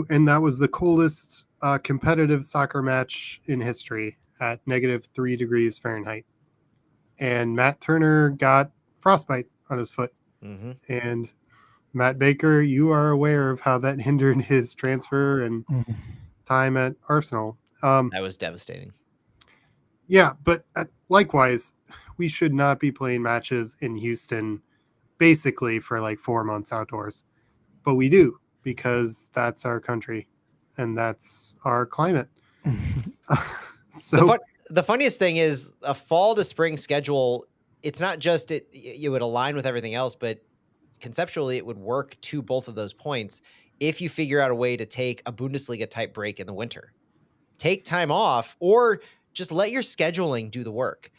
and that was the coldest competitive soccer match in history at -3 degrees Fahrenheit. And Matt Turner got frostbite on his foot. Mm-hmm. And Matt Baker, you are aware of how that hindered his transfer and time at Arsenal. That was devastating. Yeah, but likewise, we should not be playing matches in Houston basically for like 4 months outdoors. But we do, because that's our country and that's our climate. So the funniest thing is a fall to spring schedule. It's not just it would align with everything else, but conceptually it would work to both of those points if you figure out a way to take a Bundesliga type break in the winter. Take time off, or just let your scheduling do the work.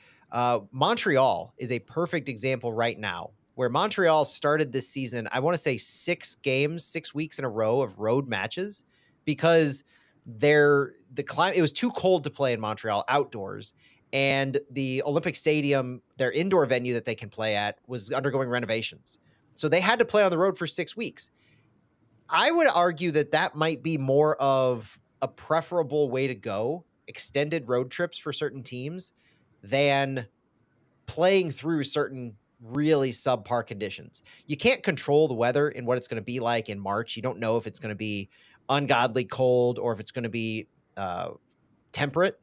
Montreal is a perfect example right now, where Montreal started this season, I want to say 6 weeks in a row of road matches, because the climate, it was too cold to play in Montreal outdoors, and the Olympic Stadium, their indoor venue that they can play at, was undergoing renovations. So they had to play on the road for 6 weeks. I would argue that might be more of a preferable way to go, extended road trips for certain teams, than playing through certain really subpar conditions. You can't control the weather and what it's going to be like in March. You don't know if it's going to be ungodly cold or if it's going to be temperate,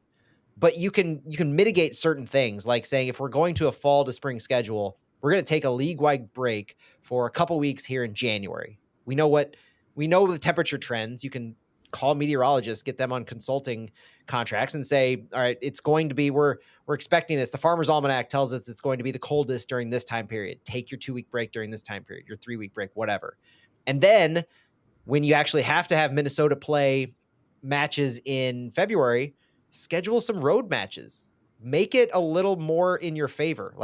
but you can mitigate certain things, like saying, if we're going to a fall to spring schedule, we're going to take a league-wide break for a couple weeks here in January. We know the temperature trends. You can call meteorologists, get them on consulting contracts, and say, all right, it's going to be, we're expecting this. The Farmer's Almanac tells us it's going to be the coldest during this time period. Take your 2-week break during this time period, your 3-week break, whatever. And then when you actually have to have Minnesota play matches in February, schedule some road matches. Make it a little more in your favor.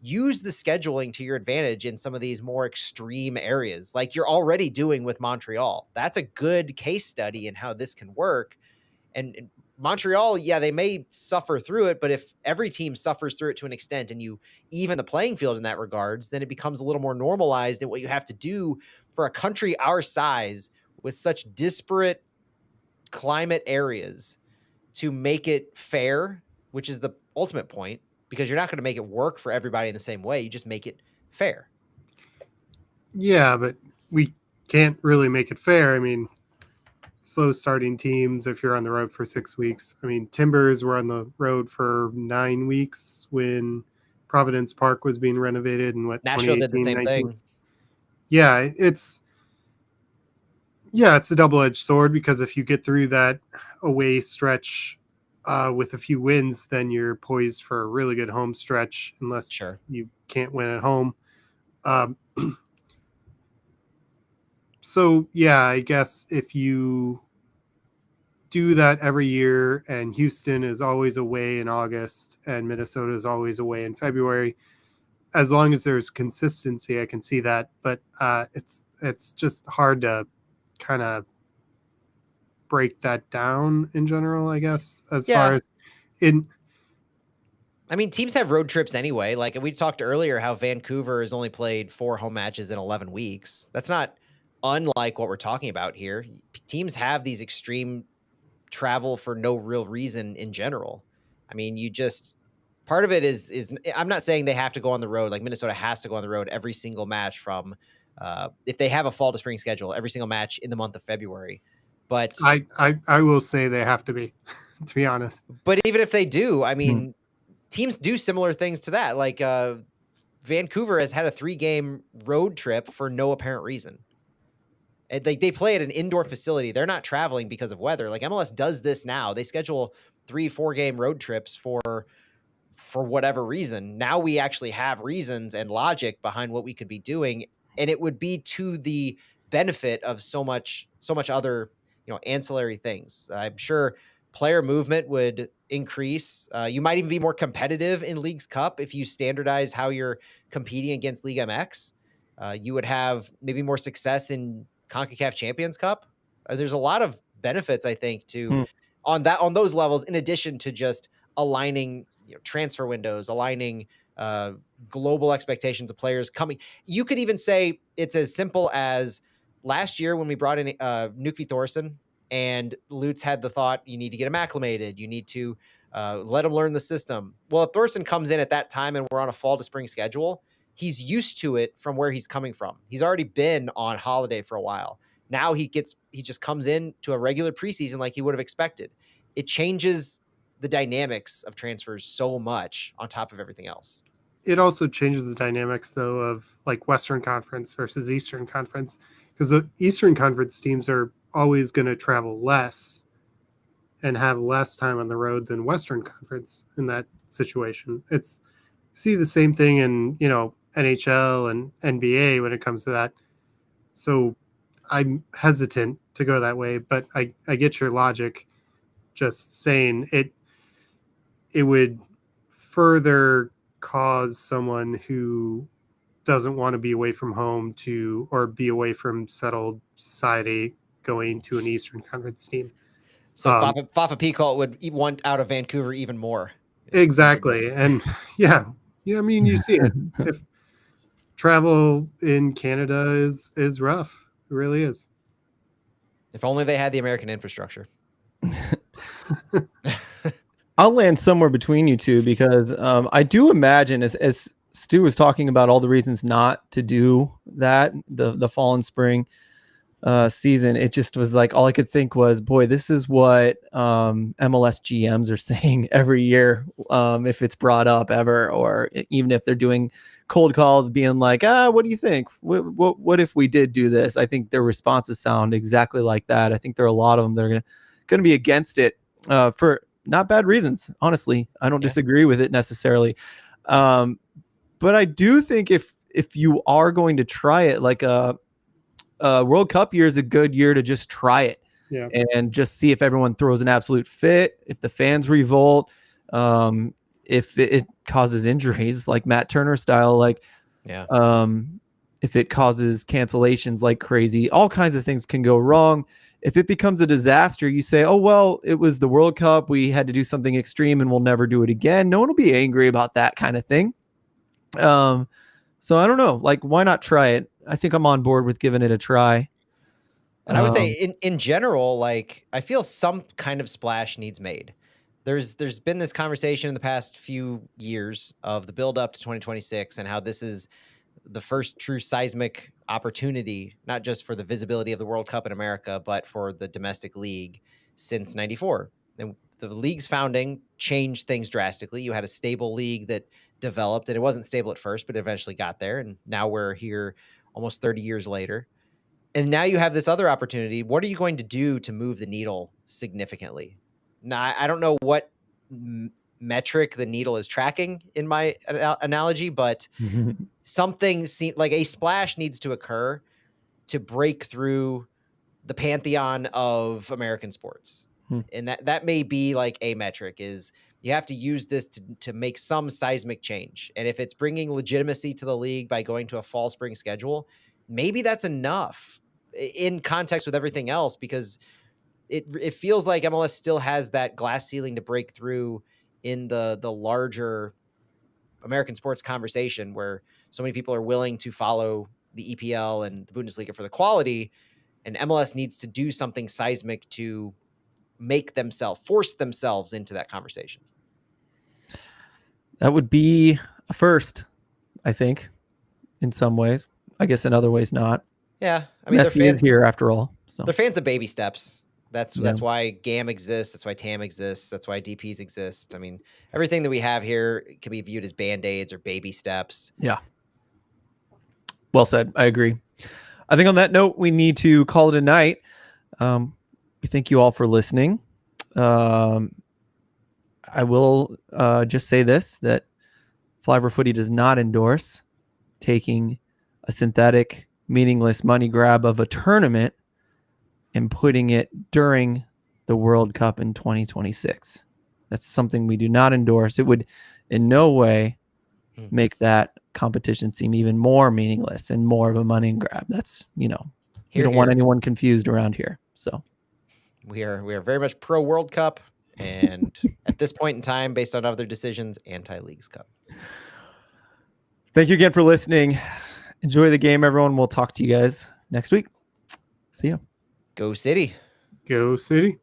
Use the scheduling to your advantage in some of these more extreme areas, like you're already doing with Montreal. That's a good case study in how this can work. And Montreal, yeah, they may suffer through it, but if every team suffers through it to an extent and you even the playing field in that regards, then it becomes a little more normalized in what you have to do for a country our size with such disparate climate areas to make it fair, which is the ultimate point, because you're not going to make it work for everybody in the same way. You just make it fair. Yeah, but we can't really make it fair. I mean, slow starting teams, if you're on the road for 6 weeks. I mean, Timbers were on the road for 9 weeks when Providence Park was being renovated, and Nashville did the same 19. thing. Yeah, it's a double-edged sword, because if you get through that away stretch with a few wins, then you're poised for a really good home stretch, unless you can't win at home. So, yeah, I guess if you do that every year, and Houston is always away in August and Minnesota is always away in February, as long as there's consistency, I can see that. But it's just hard to kind of break that down in general, I guess, far as in. I mean, teams have road trips anyway. Like we talked earlier, how Vancouver has only played 4 home matches in 11 weeks. That's not unlike what we're talking about here. Teams have these extreme travel for no real reason in general. I mean, part of it is I'm not saying they have to go on the road. Like Minnesota has to go on the road every single match from if they have a fall to spring schedule, every single match in the month of February. But I will say they have to be, to be honest. But even if they do, I mean, teams do similar things to that. Like Vancouver has had a 3-game road trip for no apparent reason. And they play at an indoor facility. They're not traveling because of weather. Like MLS does this now. They schedule 3-4 game road trips for whatever reason. Now we actually have reasons and logic behind what we could be doing, and it would be to the benefit of so much other, ancillary things. I'm sure player movement would increase. You might even be more competitive in Leagues Cup if you standardize how you're competing against League MX. You would have maybe more success in CONCACAF Champions Cup. There's a lot of benefits, I think, to on those levels, in addition to just aligning transfer windows, aligning global expectations of players coming. You could even say it's as simple as last year when we brought in Knut Thorsen, and Lutz had the thought, you need to get him acclimated. You need to let him learn the system. Well, if Thorsen comes in at that time and we're on a fall to spring schedule, he's used to it from where he's coming from. He's already been on holiday for a while. Now he just comes in to a regular preseason like he would have expected. It changes the dynamics of transfers so much on top of everything else. It also changes the dynamics, though, of like Western Conference versus Eastern Conference, because the Eastern Conference teams are always going to travel less and have less time on the road than Western Conference in that situation. It's see the same thing in, NHL and NBA when it comes to that. So I'm hesitant to go that way, but I get your logic. Just saying it would further cause someone who doesn't want to be away from home or be away from settled society going to an Eastern Conference team. So Fafa Picault would want out of Vancouver even more. Exactly. And yeah, I mean, you see it. If travel in Canada is rough. It really is. If only they had the American infrastructure. I'll land somewhere between you two because I do imagine, as Stu was talking about all the reasons not to do that, the fall and spring season, it just was like all I could think was, boy, this is what MLS GMs are saying every year if it's brought up ever, or even if they're doing cold calls being like, what do you think? What if we did do this? I think their responses sound exactly like that. I think there are a lot of them that are going to be against it for not bad reasons. Honestly, I don't disagree with it necessarily. But I do think if you are going to try it, like a World Cup year is a good year to just try it and just see if everyone throws an absolute fit, if the fans revolt, if it causes injuries like Matt Turner style, if it causes cancellations like crazy, all kinds of things can go wrong. If it becomes a disaster, you say, oh, well, it was the World Cup. We had to do something extreme and we'll never do it again. No one will be angry about that kind of thing. So I don't know, like, why not try it? I think I'm on board with giving it a try. And I would say in general, like, I feel some kind of splash needs made. There's been this conversation in the past few years of the build up to 2026 and how this is the first true seismic opportunity, not just for the visibility of the World Cup in America, but for the domestic league since 94. And the league's founding changed things drastically. You had a stable league that developed, and it wasn't stable at first, but it eventually got there. And now we're here almost 30 years later. And now you have this other opportunity. What are you going to do to move the needle significantly? Now, I don't know what metric the needle is tracking in my analogy, but something seems like a splash needs to occur to break through the pantheon of American sports. And that may be like a metric is you have to use this to make some seismic change. And if it's bringing legitimacy to the league by going to a fall spring schedule, maybe that's enough in context with everything else, because it feels like MLS still has that glass ceiling to break through in the larger American sports conversation, where so many people are willing to follow the EPL and the Bundesliga for the quality, and MLS needs to do something seismic to force themselves into that conversation. That would be a first, I think, in some ways. I guess in other ways not. Yeah, I mean, Messi is here after all. So they're fans of baby steps. That's Yeah. that's why GAM exists. That's why TAM exists. That's why DPs exist. I mean, everything that we have here can be viewed as band-aids or baby steps. Yeah. Well said. I agree. I think on that note, we need to call it a night. We thank you all for listening. I will just say this, that Flyover Footy does not endorse taking a synthetic, meaningless money grab of a tournament and putting it during the World Cup in 2026. That's something we do not endorse. It would in no way make that competition seem even more meaningless and more of a money grab. That's, you don't want anyone confused around here. So we are very much pro World Cup, and at this point in time, based on other decisions, anti-Leagues Cup. Thank you again for listening. Enjoy the game, everyone. We'll talk to you guys next week. See ya. Go City. Go City.